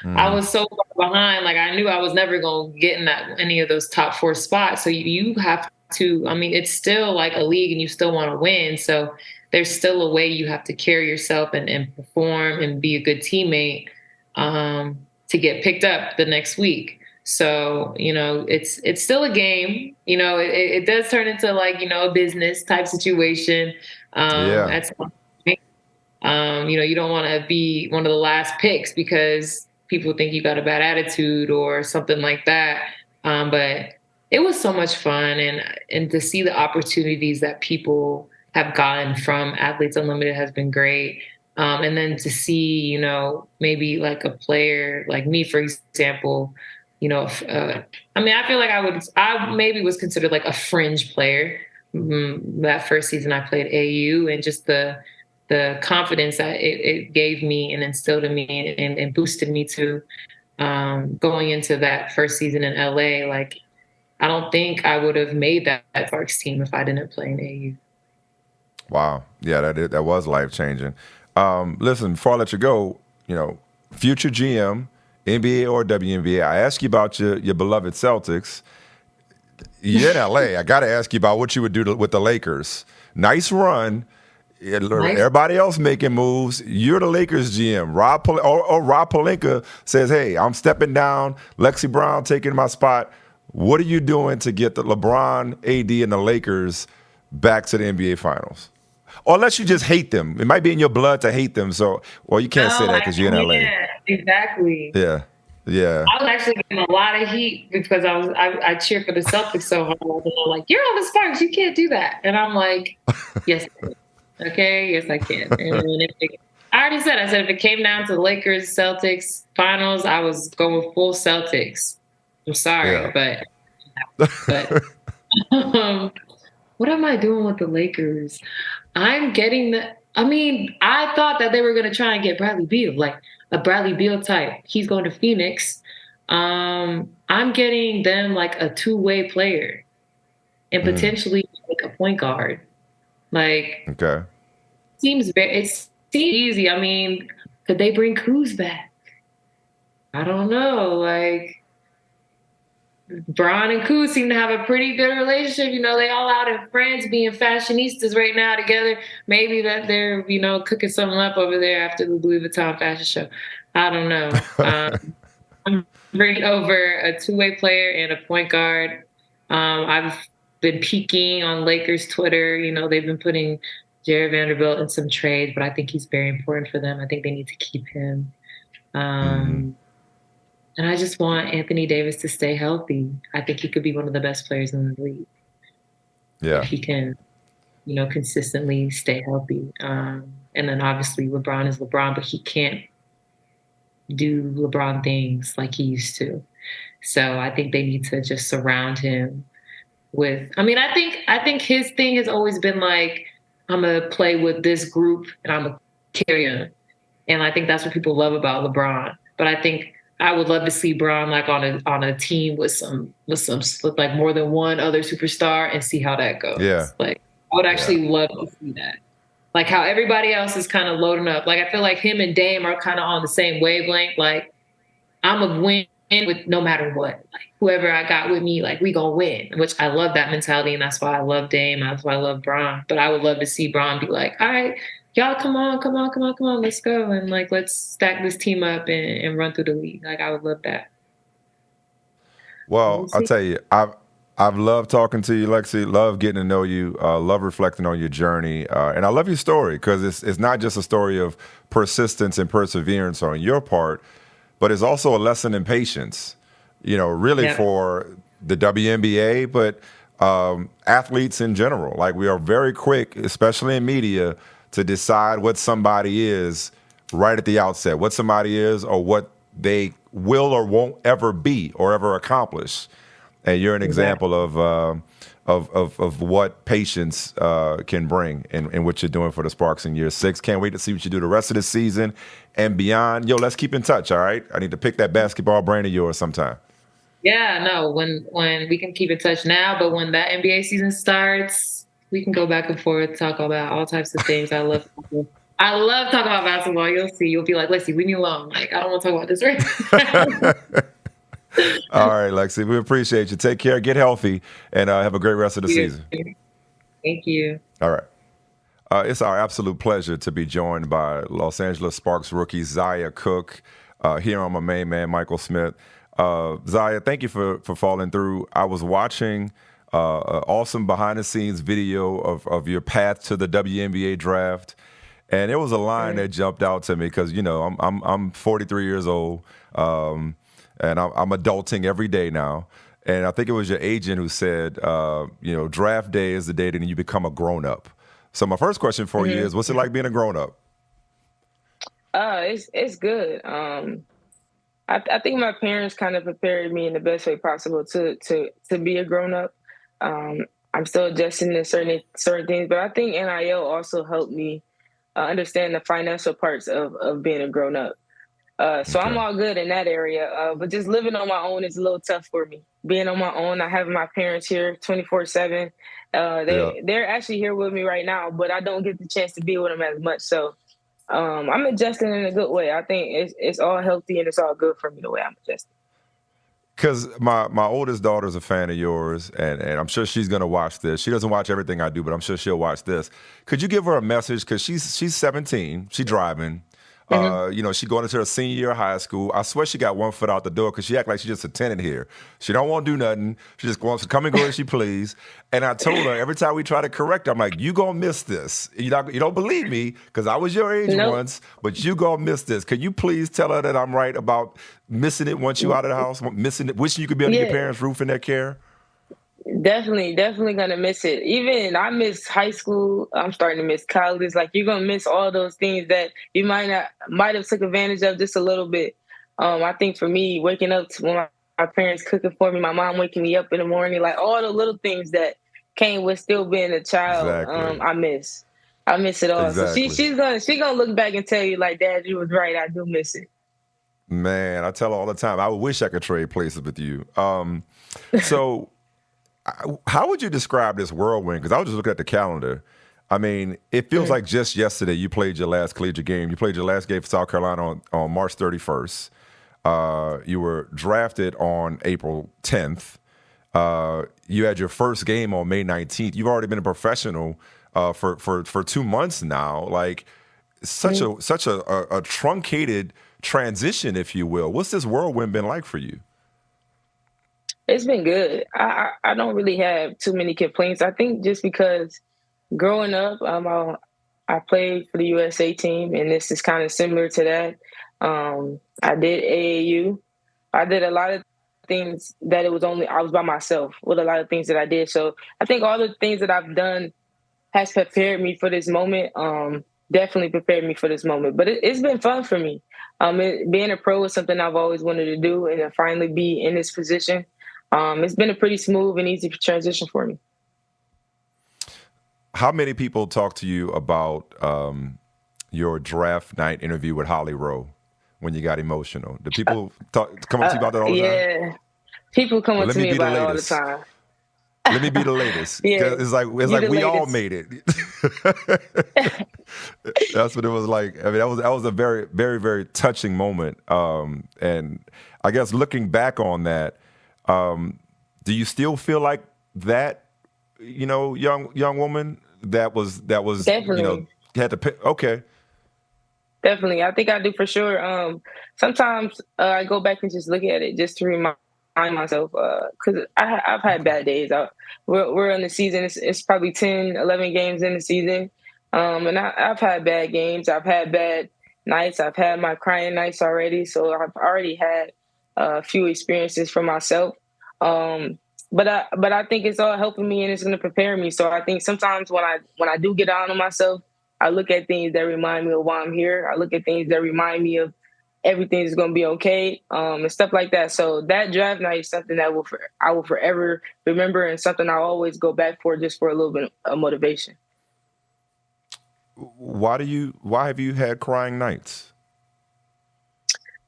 I was so far behind, like I knew I was never going to get in any of those top 4 spots. So you have to, I mean, it's still like a league and you still want to win. So there's still a way you have to carry yourself and perform and be a good teammate to get picked up the next week. So, it's still a game. It does turn into like, a business type situation. At some point. You don't want to be one of the last picks because people think you got a bad attitude or something like that. But it was so much fun, and to see the opportunities that people have gotten from Athletes Unlimited has been great. And then to see, maybe like a player like me, for example, I feel like I maybe was considered like a fringe player that first season I played AU, and just the confidence that it gave me and instilled in me and boosted me to going into that first season in LA. Like, I don't think I would have made that Sparks team if I didn't play in AU. Wow. Yeah, that was life-changing. Listen, before I let you go, future GM, NBA or WNBA, I asked you about your beloved Celtics. You're in LA. I got to ask you about what you would do with the Lakers. Nice run. Everybody else making moves. You're the Lakers GM. Rob Pelinka says, hey, I'm stepping down. Lexie Brown taking my spot. What are you doing to get the LeBron, AD, and the Lakers back to the NBA Finals? Or unless you just hate them. It might be in your blood to hate them. So, well, you can't say that because you're in LA. Yeah, exactly. Yeah. I was actually getting a lot of heat because I cheer for the Celtics so hard. And they're like, you're on the Sparks. You can't do that. And I'm like, yes, I can. Okay, yes, I can. And I already said, if it came down to the Lakers, Celtics, finals, I was going full Celtics. I'm sorry, but what am I doing with the Lakers? I'm getting I thought that they were going to try and get Bradley Beal, like a Bradley Beal type. He's going to Phoenix. I'm getting them like a two-way player and potentially like a point guard. Like, okay. It seems easy. I mean, could they bring Kuz back? I don't know. Like, Braun and Kuz seem to have a pretty good relationship. They all out in France being fashionistas right now together. Maybe that they're, cooking something up over there after the Louis Vuitton fashion show. I don't know. I'm bringing over a two-way player and a point guard. I've been peeking on Lakers Twitter. You know, they've been putting Jared Vanderbilt in some trades, but I think he's very important for them. I think they need to keep him. And I just want Anthony Davis to stay healthy. I think he could be one of the best players in the league. Yeah. If he can, you know, consistently stay healthy. And then obviously LeBron is LeBron, but he can't do LeBron things like he used to. So I think they need to just surround him with, I mean, I think his thing has always been like, I'm going to play with this group and I'm going to carry him. And I think that's what people love about LeBron. But I think I would love to see Bron like on a team with like more than one other superstar and see how that goes. Yeah. Like I would actually love to see that. Like how everybody else is kind of loading up. Like I feel like him and Dame are kind of on the same wavelength. Like I'm a win with no matter what. Like whoever I got with me, like we gonna win. Which I love that mentality, and that's why I love Dame. That's why I love Bron. But I would love to see Bron be like, all right, y'all, come on, let's go. And like, let's stack this team up and run through the league. Like, I would love that. Well, I'll tell you, I've loved talking to you, Lexie. Love getting to know you. Love reflecting on your journey. And I love your story because it's not just a story of persistence and perseverance on your part, but it's also a lesson in patience, you know, really for the WNBA, but athletes in general. Like we are very quick, especially in media, to decide what somebody is right at the outset, what somebody is or what they will or won't ever be or ever accomplish. And you're an example of what patience can bring in what you're doing for the Sparks in year 6. Can't wait to see what you do the rest of the season and beyond. Yo, let's keep in touch, all right? I need to pick that basketball brain of yours sometime. Yeah, no, when we can keep in touch now, but when that NBA season starts, we can go back and forth, talk about all types of things. I love talking about basketball. You'll see. You'll be like, Lexie, leave me alone. Like, I don't want to talk about this right now. All right, Lexie, we appreciate you. Take care, get healthy, and have a great rest of the season. Thank you. All right. It's our absolute pleasure to be joined by Los Angeles Sparks rookie Zia Cooke here on my main man, Michael Smith. Zia, thank you for falling through. I was watching an awesome behind-the-scenes video of your path to the WNBA draft, and there was a line that jumped out to me because, you know, I'm 43 years old, and I'm adulting every day now. And I think it was your agent who said, you know, draft day is the day that you become a grown-up. So my first question for you is, what's it like being a grown-up? It's good. I think my parents kind of prepared me in the best way possible to be a grown-up. I'm still adjusting to certain things, but I think NIL also helped me understand the financial parts of being a grown-up. So I'm all good in that area. But just living on my own is a little tough for me. Being on my own, I have my parents here 24/7. They're actually here with me right now, but I don't get the chance to be with them as much. So I'm adjusting in a good way. I think it's all healthy and it's all good for me the way I'm adjusting. Because my oldest daughter's a fan of yours, and I'm sure she's going to watch this. She doesn't watch everything I do, but I'm sure she'll watch this. Could you give her a message? Because she's 17. She's driving. You know, she going into her senior year of high school. I swear she got one foot out the door because she act like she just a tenant here. She don't want to do nothing. She just wants to come and go as she please. And I told her every time we try to correct her, I'm like, you gonna miss this. You don't believe me because I was your age once, but you gonna miss this. Can you please tell her that I'm right about missing it once you out of the house, missing it, wishing you could be under your parents' roof in their care? Definitely gonna miss it. Even I miss high school. I'm starting to miss college. Like you're gonna miss all those things that you might have took advantage of just a little bit. I think for me, waking up to when my parents cooking for me, my mom waking me up in the morning, like all the little things that came with still being a child. Exactly. I miss it all. Exactly. So she's gonna look back and tell you like, Dad, you was right. I do miss it. Man, I tell her all the time. I wish I could trade places with you. So. How would you describe this whirlwind? Because I was just looking at the calendar. I mean, it feels like just yesterday you played your last collegiate game. You played your last game for South Carolina on March 31st. You were drafted on April 10th. You had your first game on May 19th. You've already been a professional for 2 months now. Like such a truncated transition, if you will. What's this whirlwind been like for you? It's been good. I don't really have too many complaints. I think just because growing up, I played for the USA team, and this is kind of similar to that. I did AAU. I did a lot of things that I was by myself with a lot of things that I did. So I think all the things that I've done has prepared me for this moment. Definitely prepared me for this moment. But it's been fun for me. Being a pro is something I've always wanted to do, and to finally be in this position, it's been a pretty smooth and easy transition for me. How many people talk to you about your draft night interview with Holly Rowe when you got emotional? Do people come up to you about that all the time? Yeah, people come up to me about it all the time. Let me be the latest. Yeah, it's like we all made it. That's what it was like. I mean, that was a very, very, very touching moment. And I guess looking back on that, do you still feel like that, young woman that was Definitely. Had to pick? Okay. Definitely. I think I do for sure. Sometimes I go back and just look at it just to remind myself, because I've had bad days. We're in the season. It's probably 10, 11 games in the season. And I've had bad games. I've had bad nights. I've had my crying nights already. So I've already had a few experiences for myself. But I think it's all helping me, and it's going to prepare me. So I think sometimes when I do get down on myself, I look at things that remind me of why I'm here. I look at things that remind me of everything is going to be okay, and stuff like that. So that draft night is something that I will forever remember, and something I always go back for just for a little bit of motivation. Why have you had crying nights?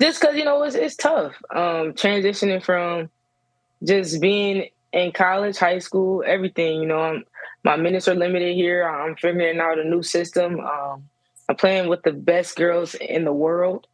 Just because, it's tough. Transitioning from just being in college, high school, everything, my minutes are limited here. I'm figuring out a new system. I'm playing with the best girls in the world.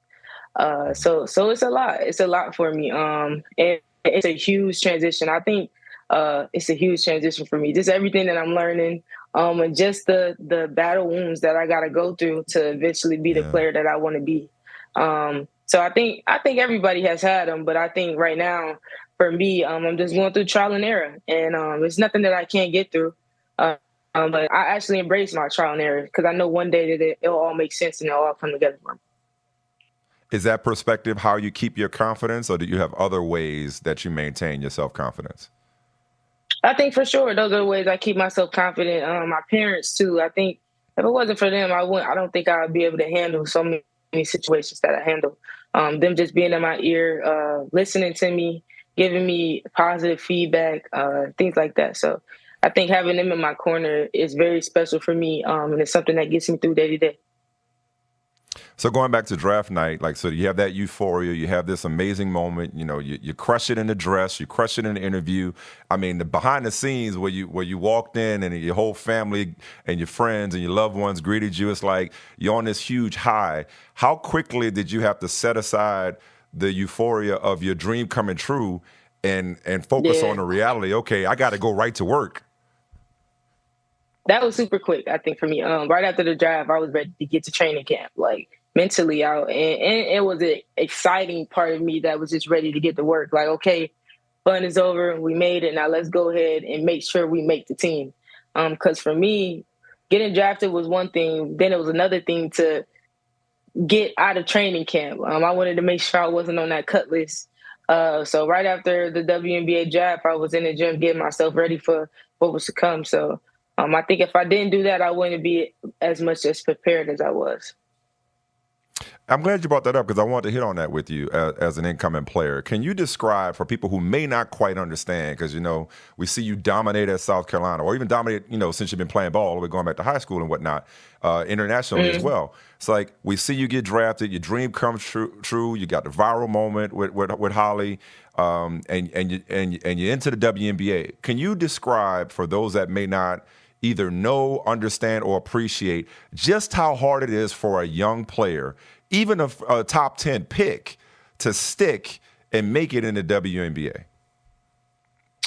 So it's a lot. It's a lot for me. And it's a huge transition. I think it's a huge transition for me. Just everything that I'm learning, and just the battle wounds that I got to go through to eventually be the player that I want to be. So I think everybody has had them, but I think right now for me, I'm just going through trial and error, and it's nothing that I can't get through. But I actually embrace my trial and error because I know one day that it'll all make sense and it'll all come together for me. Is that perspective how you keep your confidence, or do you have other ways that you maintain your self-confidence? I think for sure those are the ways I keep myself confident. My parents too. I think if it wasn't for them, I don't think I would be able to handle so many situations that I handle. Them just being in my ear, listening to me, giving me positive feedback, things like that. So I think having them in my corner is very special for me, and it's something that gets me through day to day. So going back to draft night, so you have that euphoria, you have this amazing moment, you crush it in the dress, you crush it in the interview. I mean, the behind the scenes where you walked in and your whole family and your friends and your loved ones greeted you, it's like you're on this huge high. How quickly did you have to set aside the euphoria of your dream coming true and focus on the reality? Okay, I got to go right to work. That was super quick, I think, for me. Right after the draft, I was ready to get to training camp, mentally out. And it was an exciting part of me that was just ready to get to work. Okay, fun is over. We made it. Now let's go ahead and make sure we make the team. Because for me, getting drafted was one thing. Then it was another thing to get out of training camp. I wanted to make sure I wasn't on that cut list. So right after the WNBA draft, I was in the gym getting myself ready for what was to come. So I think if I didn't do that, I wouldn't be as much as prepared as I was. I'm glad you brought that up because I wanted to hit on that with you as an incoming player. Can you describe for people who may not quite understand, because, we see you dominate at South Carolina or even dominate, since you've been playing ball all the way going back to high school and whatnot, internationally as well. It's like we see you get drafted, your dream comes true. You got the viral moment with Holly, and you're into the WNBA. Can you describe for those that may not either know, understand, or appreciate just how hard it is for a young player, even a top 10 pick, to stick and make it in the WNBA?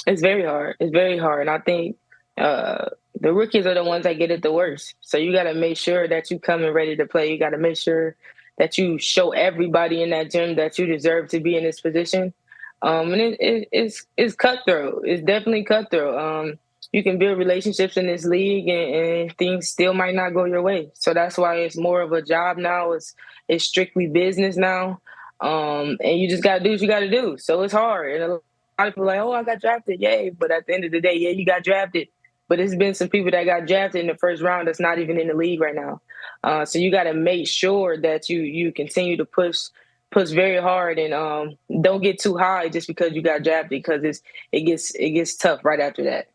It's very hard. It's very hard. And I think the rookies are the ones that get it the worst. So you got to make sure that you come in ready to play. You got to make sure that you show everybody in that gym that you deserve to be in this position. And it's cutthroat. It's definitely cutthroat. You can build relationships in this league, and things still might not go your way. So that's why it's more of a job now. It's strictly business now, and you just got to do what you got to do. So it's hard. And a lot of people are like, oh, I got drafted, yay! But at the end of the day, yeah, you got drafted. But there's been some people that got drafted in the first round that's not even in the league right now. So you got to make sure that you continue to push very hard, and don't get too high just because you got drafted, because it gets tough right after that.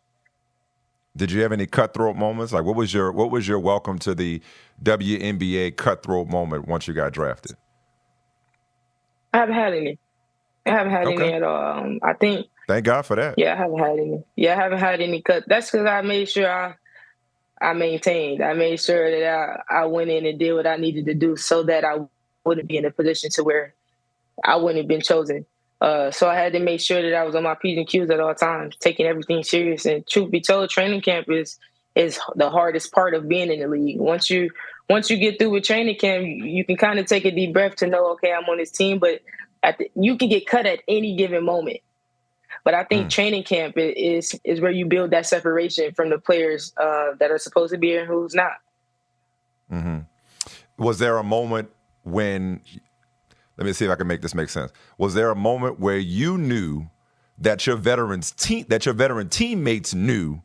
Did you have any cutthroat moments? Like, what was your welcome to the WNBA cutthroat moment once you got drafted? I haven't had any. Any at all. I think. Thank God for that. Yeah, I haven't had any. Yeah, I haven't had any cut. That's because I made sure I maintained. I made sure that I went in and did what I needed to do so that I wouldn't be in a position to where I wouldn't have been chosen. So I had to make sure that I was on my P's and Q's at all times, taking everything serious. And truth be told, training camp is the hardest part of being in the league. Once you get through with training camp, you can kind of take a deep breath to know, okay, I'm on this team, but you can get cut at any given moment. But I think training camp is where you build that separation from the players that are supposed to be here and who's not. Mm-hmm. Was there a moment when, let me see if I can make this make sense. Was there a moment where you knew that your veteran teammates knew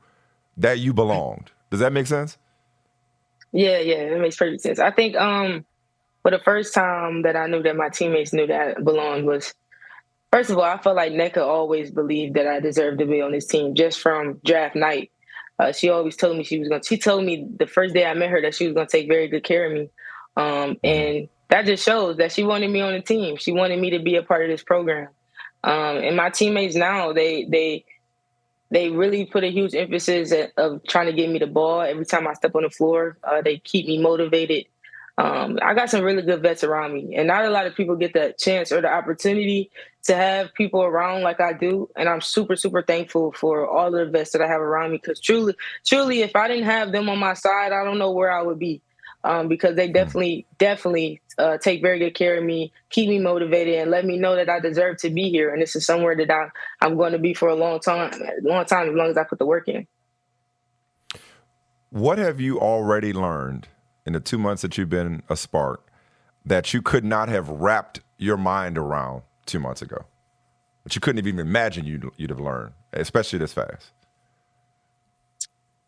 that you belonged? Does that make sense? Yeah, it makes perfect sense. I think for the first time that I knew that my teammates knew that I belonged was, first of all, I felt like Nekias always believed that I deserved to be on this team just from draft night. She always told me she told me the first day I met her that she was going to take very good care of me. And that just shows that she wanted me on the team. She wanted me to be a part of this program. And my teammates now, they really put a huge emphasis of trying to get me the ball every time I step on the floor. They keep me motivated. I got some really good vets around me, and not a lot of people get the chance or the opportunity to have people around like I do. And I'm super, super thankful for all the vets that I have around me, because truly, if I didn't have them on my side, I don't know where I would be. Because they definitely take very good care of me, keep me motivated, and let me know that I deserve to be here. And this is somewhere that I'm going to be for a long time, as long as I put the work in. What have you already learned in the 2 months that you've been a Spark that you could not have wrapped your mind around 2 months ago? But you couldn't even imagine you'd have learned, especially this fast?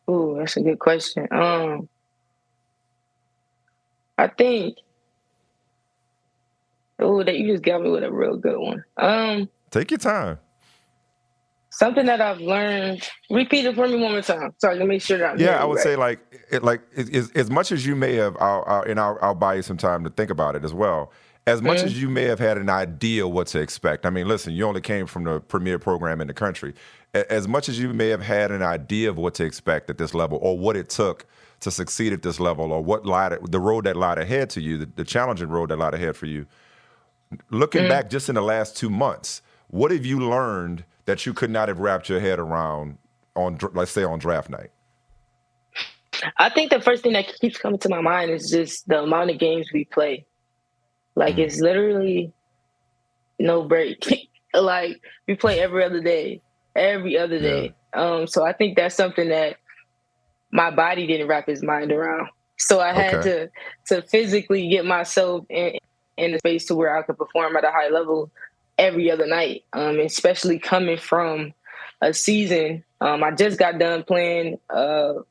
Ooh, that's a good question. I think, that you just got me with a real good one. Take your time. Something that I've learned. Repeat it for me one more time. Sorry, let me make sure that I'm Yeah, I would right. say as much as you may have, I'll buy you some time to think about it as well. As much as you may have had an idea what to expect. I mean, listen, you only came from the premier program in the country. As much as you may have had an idea of what to expect at this level, or what it took to succeed at this level, or the road that lied ahead to you, the challenging road that lied ahead for you. Looking back just in the last 2 months, what have you learned that you could not have wrapped your head around on, let's say, on draft night? I think the first thing that keeps coming to my mind is just the amount of games we play. Like, it's literally no break. Like, we play every other day. So I think that's something that my body didn't wrap its mind around. So I had to physically get myself in the space to where I could perform at a high level every other night, especially coming from a season. I just got done playing,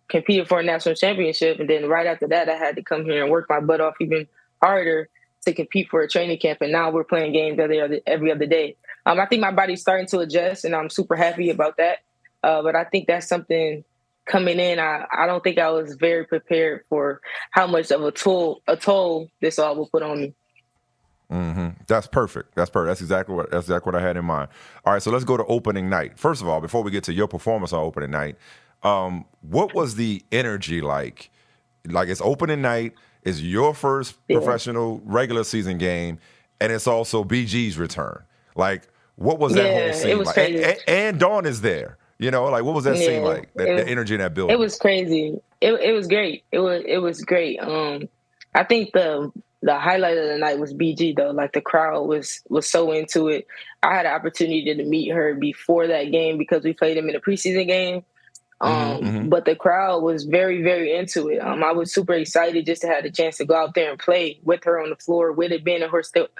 competing for a national championship. And then right after that, I had to come here and work my butt off even harder to compete for a training camp. And now we're playing games every other day. I think my body's starting to adjust, and I'm super happy about that. But I think that's something coming in. I don't think I was very prepared for how much of a toll this all will put on me. Mm-hmm. That's perfect. That's exactly what I had in mind. All right, so let's go to opening night. First of all, before we get to your performance on opening night, what was the energy like? Like, it's opening night, it's your first professional regular season game, and it's also BG's return. Like, what was that whole scene like? And Dawn is there. You know, like, what was that scene like? The energy in that building. It was crazy. It was great. It was great. I think the the highlight of the night was BG though. Like the crowd was so into it. I had an opportunity to meet her before that game because we played them in a preseason game. But the crowd was very, very into it. I was super excited just to have the chance to go out there and play with her on the floor, with it being a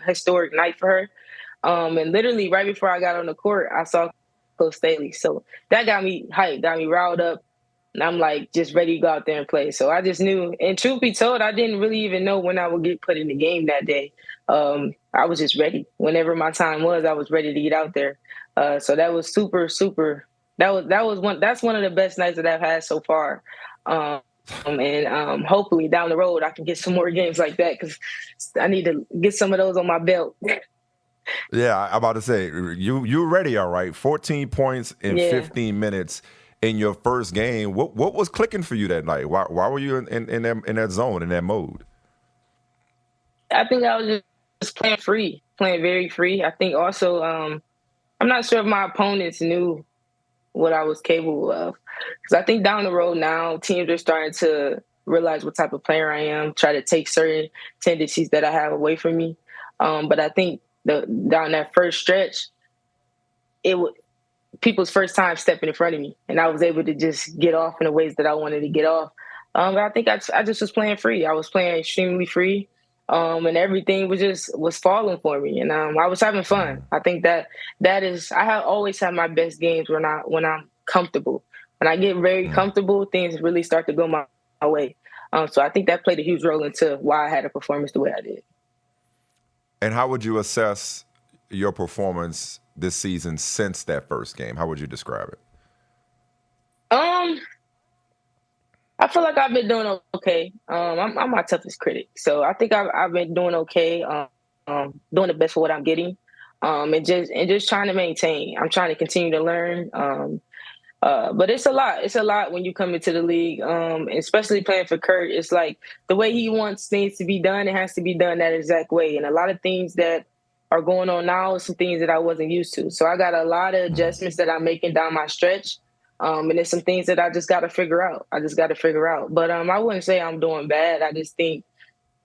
historic night for her. And literally right before I got on the court, I saw Coach Staley. So that got me hyped, got me riled up. And I'm like just ready to go out there and play. So I just knew. And truth be told, I didn't really even know when I would get put in the game that day. I was just ready. Whenever my time was, I was ready to get out there. So that was super, super. That's one of the best nights that I've had so far. And hopefully down the road I can get some more games like that because I need to get some of those on my belt. Yeah, I'm about to say you're ready, all right. 14 points in 15 minutes in your first game. What was clicking for you that night? Why were you in that zone, in that mode? I think I was just playing free, playing very free. I think also I'm not sure if my opponents knew what I was capable of. Because I think down the road now, teams are starting to realize what type of player I am, try to take certain tendencies that I have away from me. But I think down that first stretch, it was people's first time stepping in front of me. And I was able to just get off in the ways that I wanted to get off. But I think I just was playing free. I was playing extremely free. And everything was falling for me, and I was having fun. I think that is I have always had my best games when I'm comfortable. When I get very comfortable, things really start to go my way. So I think that played a huge role into why I had a performance the way I did. And how would you assess your performance this season since that first game? How would you describe it? I feel like I've been doing okay. I'm my toughest critic, so I think I've been doing okay. Doing the best for what I'm getting, and just trying to maintain. I'm trying to continue to learn. But it's a lot. It's a lot when you come into the league, especially playing for Kurt. It's like the way he wants things to be done, it has to be done that exact way. And a lot of things that are going on now are some things that I wasn't used to. So I got a lot of adjustments that I'm making down my stretch. And there's some things that I just got to figure out. But I wouldn't say I'm doing bad. I just think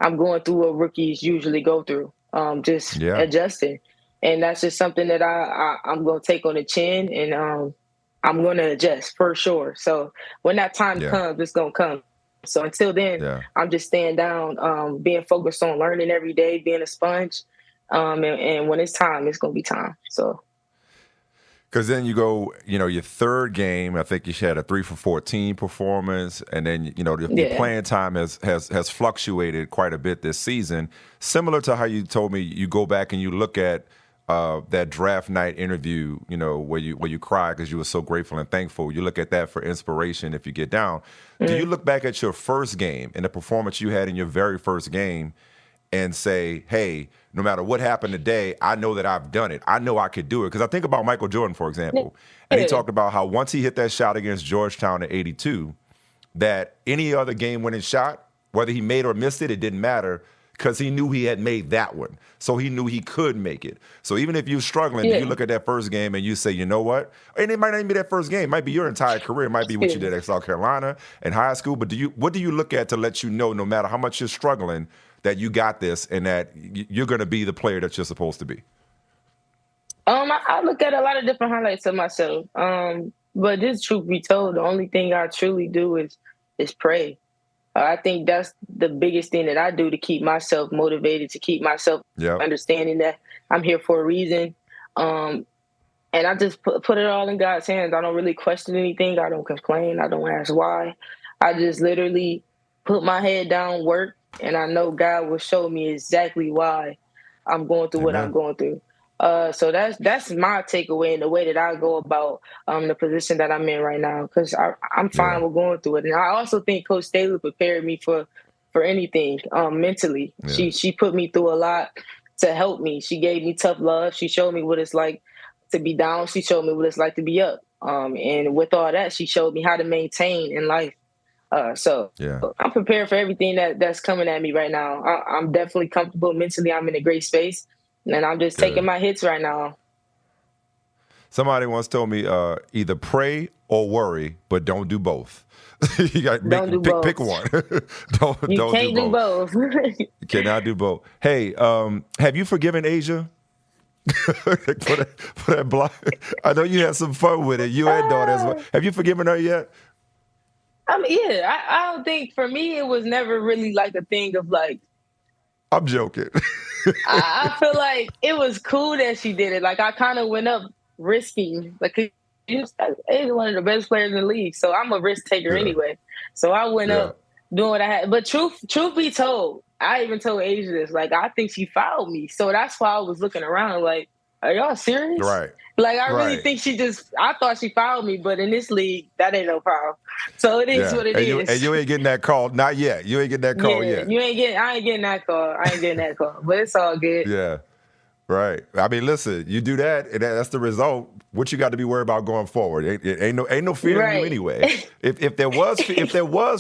I'm going through what rookies usually go through, adjusting. And that's just something that I'm going to take on the chin, and I'm going to adjust for sure. So when that time comes, it's going to come. So until then, I'm just staying down, being focused on learning every day, being a sponge. And when it's time, it's going to be time. So. Because then you go, your third game, I think you had a 3 for 14 performance, and then, your playing time has fluctuated quite a bit this season. Similar to how you told me you go back and you look at that draft night interview, where you cry because you were so grateful and thankful. You look at that for inspiration if you get down. Do you look back at your first game and the performance you had in your very first game and say, hey, no matter what happened today, I know that I've done it. I know I could do it. Because I think about Michael Jordan, for example, and he talked about how once he hit that shot against Georgetown in '82, that any other game-winning shot, whether he made or missed it, it didn't matter because he knew he had made that one. So he knew he could make it. So even if you're struggling, you look at that first game and you say, you know what? And it might not even be that first game. It might be your entire career. It might be what you did at South Carolina and high school. But what do you look at to let you know, no matter how much you're struggling, that you got this and that you're going to be the player that you're supposed to be? I look at a lot of different highlights of myself. But this, truth be told, the only thing I truly do is pray. I think that's the biggest thing that I do to keep myself motivated, to keep myself understanding that I'm here for a reason. And I just put it all in God's hands. I don't really question anything. I don't complain. I don't ask why. I just literally put my head down, work, and I know God will show me exactly why I'm going through what I'm going through. So that's my takeaway in the way that I go about the position that I'm in right now, because I'm fine with going through it. And I also think Coach Staley prepared me for anything mentally. Yeah. She put me through a lot to help me. She gave me tough love. She showed me what it's like to be down. She showed me what it's like to be up. And with all that, she showed me how to maintain in life. So I'm prepared for everything that's coming at me right now. I'm definitely comfortable mentally. I'm in a great space. And I'm just taking my hits right now. Somebody once told me either pray or worry, but don't do both. You got pick one. You can't do both. You cannot do both. Hey, have you forgiven Asia for that block? I know you had some fun with it. You and daughter as well. Have you forgiven her yet? I mean, yeah. I don't think for me it was never really like a thing of like. I'm joking. I feel like it was cool that she did it. Like I kind of went up risking. Like he's one of the best players in the league, so I'm a risk taker anyway. So I went up doing what I had. But truth be told, I even told Asia this. Like I think she fouled me, so that's why I was looking around. Like, are y'all serious? Right. Like I really think I thought she fouled me, but in this league, that ain't no foul. So it is what it is. And you ain't getting that call, not yet. You ain't getting that call yet. I ain't getting that call. But it's all good. Yeah. Right. I mean, listen, you do that, and that's the result. What you got to be worried about going forward? It ain't no fear in you anyway. If there was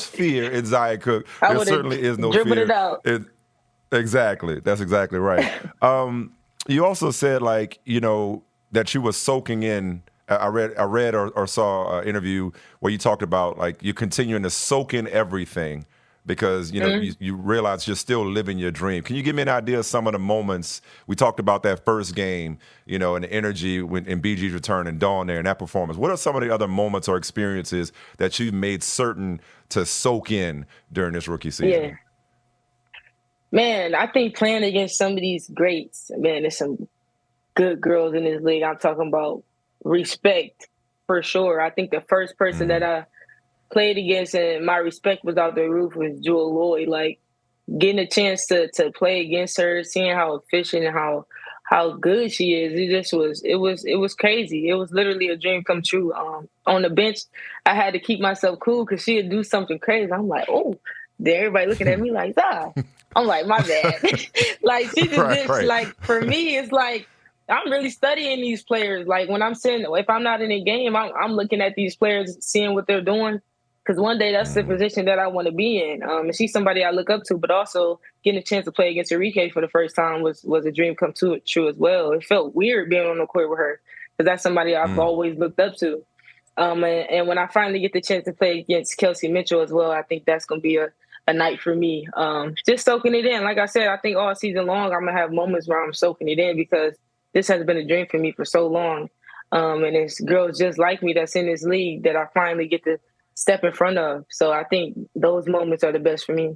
fear in Zia Cooke, there certainly is no fear. It out. Exactly. That's exactly right. You also said that you were soaking in. I read or saw an interview where you talked about like you continuing to soak in everything because you realize you're still living your dream. Can you give me an idea of some of the moments we talked about that first game, and the energy in BG's return and Dawn there and that performance? What are some of the other moments or experiences that you made certain to soak in during this rookie season? Yeah. Man, I think playing against some of these greats, man, there's some good girls in this league. I'm talking about respect for sure. I think the first person that I played against and my respect was out the roof was Jewel Lloyd. Like getting a chance to play against her, seeing how efficient and how good she is. It was crazy. It was literally a dream come true. On the bench, I had to keep myself cool because she'd do something crazy. I'm like, oh, everybody looking at me like, I'm like, my bad. Like she just did. Like for me, it's like I'm really studying these players. Like when if I'm not in a game, I'm looking at these players, seeing what they're doing. Because one day that's the position that I want to be in. And she's somebody I look up to, but also getting a chance to play against Enrique for the first time was a dream come true as well. It felt weird being on the court with her because that's somebody I've always looked up to. And when I finally get the chance to play against Kelsey Mitchell as well, I think that's going to be a night for me. Just soaking it in. Like I said, I think all season long, I'm going to have moments where I'm soaking it in because this has been a dream for me for so long. And it's girls just like me that's in this league that I finally get to step in front of. So I think those moments are the best for me.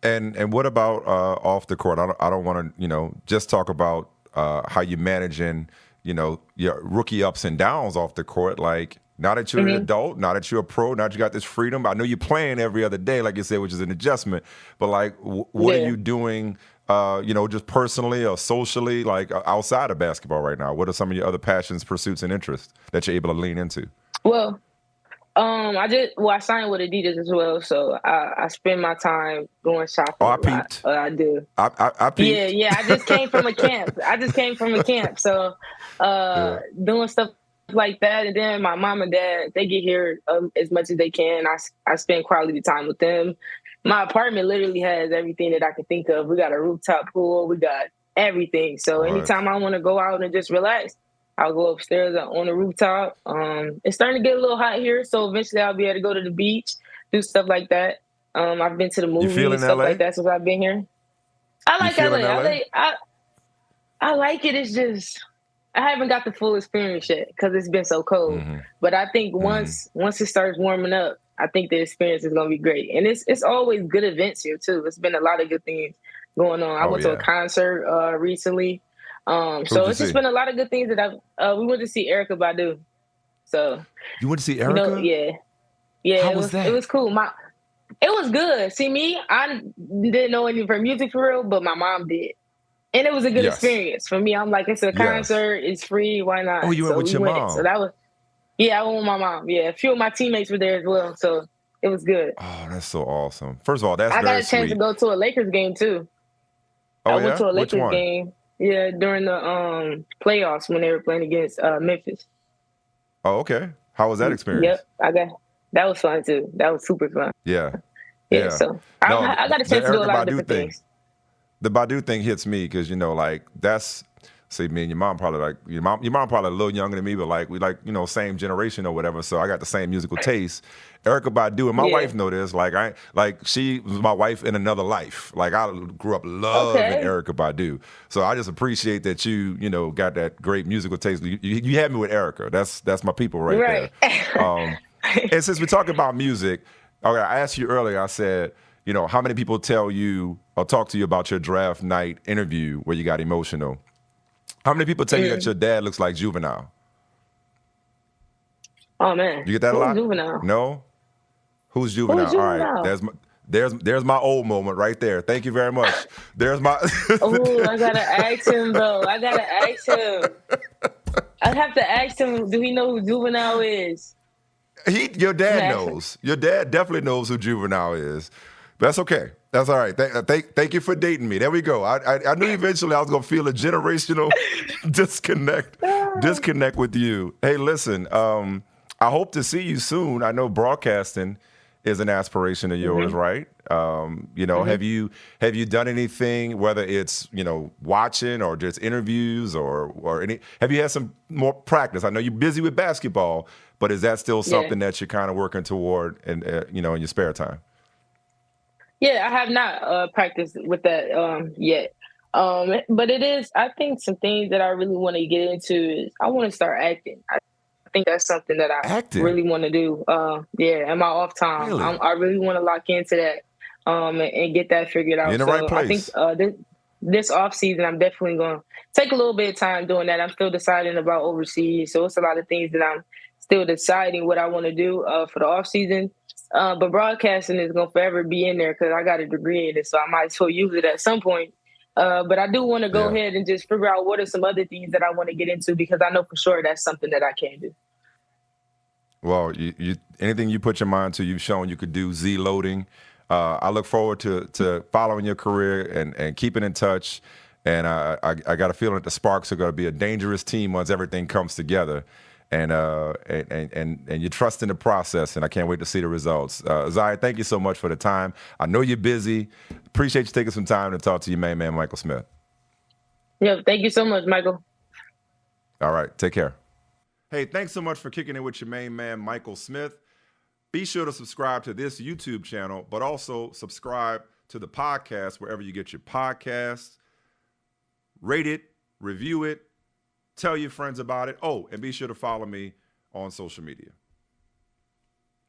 And what about off the court? I don't want to, just talk about how you're managing, your rookie ups and downs off the court. Like now that you're an adult, now that you're a pro, now that you got this freedom. I know you're playing every other day, like you said, which is an adjustment. But like, what are you doing, just personally or socially, like outside of basketball right now? What are some of your other passions, pursuits, and interests that you're able to lean into? Well, I signed with Adidas as well, so I spend my time going shopping. Oh, I peeped. I do. I peeped. Yeah. I just came from a camp. So doing stuff like that, and then my mom and dad, they get here as much as they can. I spend quality time with them. My apartment literally has everything that I can think of. We got a rooftop pool. We got everything. So anytime I want to go out and just relax, I'll go upstairs on the rooftop. It's starting to get a little hot here, so eventually I'll be able to go to the beach, do stuff like that. I've been to the movies and stuff like that since I've been here. I like LA. I like it. It's just I haven't got the full experience yet because it's been so cold. But I think once it starts warming up, I think the experience is going to be great. And it's always good events here too. It's been a lot of good things going on. I went to a concert recently. So it's just been a lot of good things that we went to see Erykah Badu. So you went to see Erykah? Yeah. How was that? It was cool. It was good. See me, I didn't know any of her music for real, but my mom did, and it was a good experience for me. I'm like, it's a concert, it's free, why not? Oh, you went with your mom? So that was, I went with my mom. Yeah, a few of my teammates were there as well, so it was good. Oh, that's so awesome. First of all, I got a chance to go to a Lakers game too. I went to a Lakers game. Yeah, during the playoffs when they were playing against Memphis. Oh, okay. How was that experience? Yep, that was fun too. That was super fun. Yeah. So I got a chance to do a lot of different things. The Badu thing hits me because, that's See, me and your mom probably like your mom probably a little younger than me, but like we like, you know, same generation or whatever. So I got the same musical taste. Erykah Badu, and my wife know this. Like she was my wife in another life. Like I grew up loving Erykah Badu. So I just appreciate that you know, got that great musical taste. You had me with Erykah. That's my people right there. And since we're talking about music, okay, I asked you earlier, I said, you know, how many people tell you or talk to you about your draft night interview where you got emotional? How many people tell you that your dad looks like Juvenile? Oh man, you get that a lot? Juvenile? No. Who's Juvenile? Who's Juvenile? All right, there's my old moment right there. Thank you very much. There's my. Oh, I gotta ask him though. I have to ask him. Do he know who Juvenile is? Your dad knows. Your dad definitely knows who Juvenile is. That's okay. That's all right. Thank you for dating me. There we go. I knew eventually I was going to feel a generational disconnect with you. Hey, listen, I hope to see you soon. I know broadcasting is an aspiration of yours, right? You know, have you done anything, whether it's, you know, watching or just interviews or any, have you had some more practice? I know you're busy with basketball, but is that still something that you're kind of working toward and, you know, in your spare time? Yeah, I have not practiced with that yet. But it is, I think some things that I really want to get into is I want to start acting. I think that's something that I really want to do. In my off time. Really? I really want to lock into that and get that figured out. You're in the right place. I think this off season, I'm definitely going to take a little bit of time doing that. I'm still deciding about overseas. So it's a lot of things that I'm still deciding what I want to do for the off season. But broadcasting is going to forever be in there because I got a degree in it, so I might as well use it at some point. But I do want to go ahead and just figure out what are some other things that I want to get into because I know for sure that's something that I can do. Well, you anything you put your mind to, you've shown you could do. Z loading. I look forward to following your career and keeping in touch. And I got a feeling that the Sparks are going to be a dangerous team once everything comes together. And you trust in the process, and I can't wait to see the results. Zia, thank you so much for the time. I know you're busy. Appreciate you taking some time to talk to your main man, Michael Smith. Yeah, thank you so much, Michael. All right, take care. Hey, thanks so much for kicking it with your main man, Michael Smith. Be sure to subscribe to this YouTube channel, but also subscribe to the podcast wherever you get your podcasts. Rate it, review it. Tell your friends about it. Oh, and be sure to follow me on social media.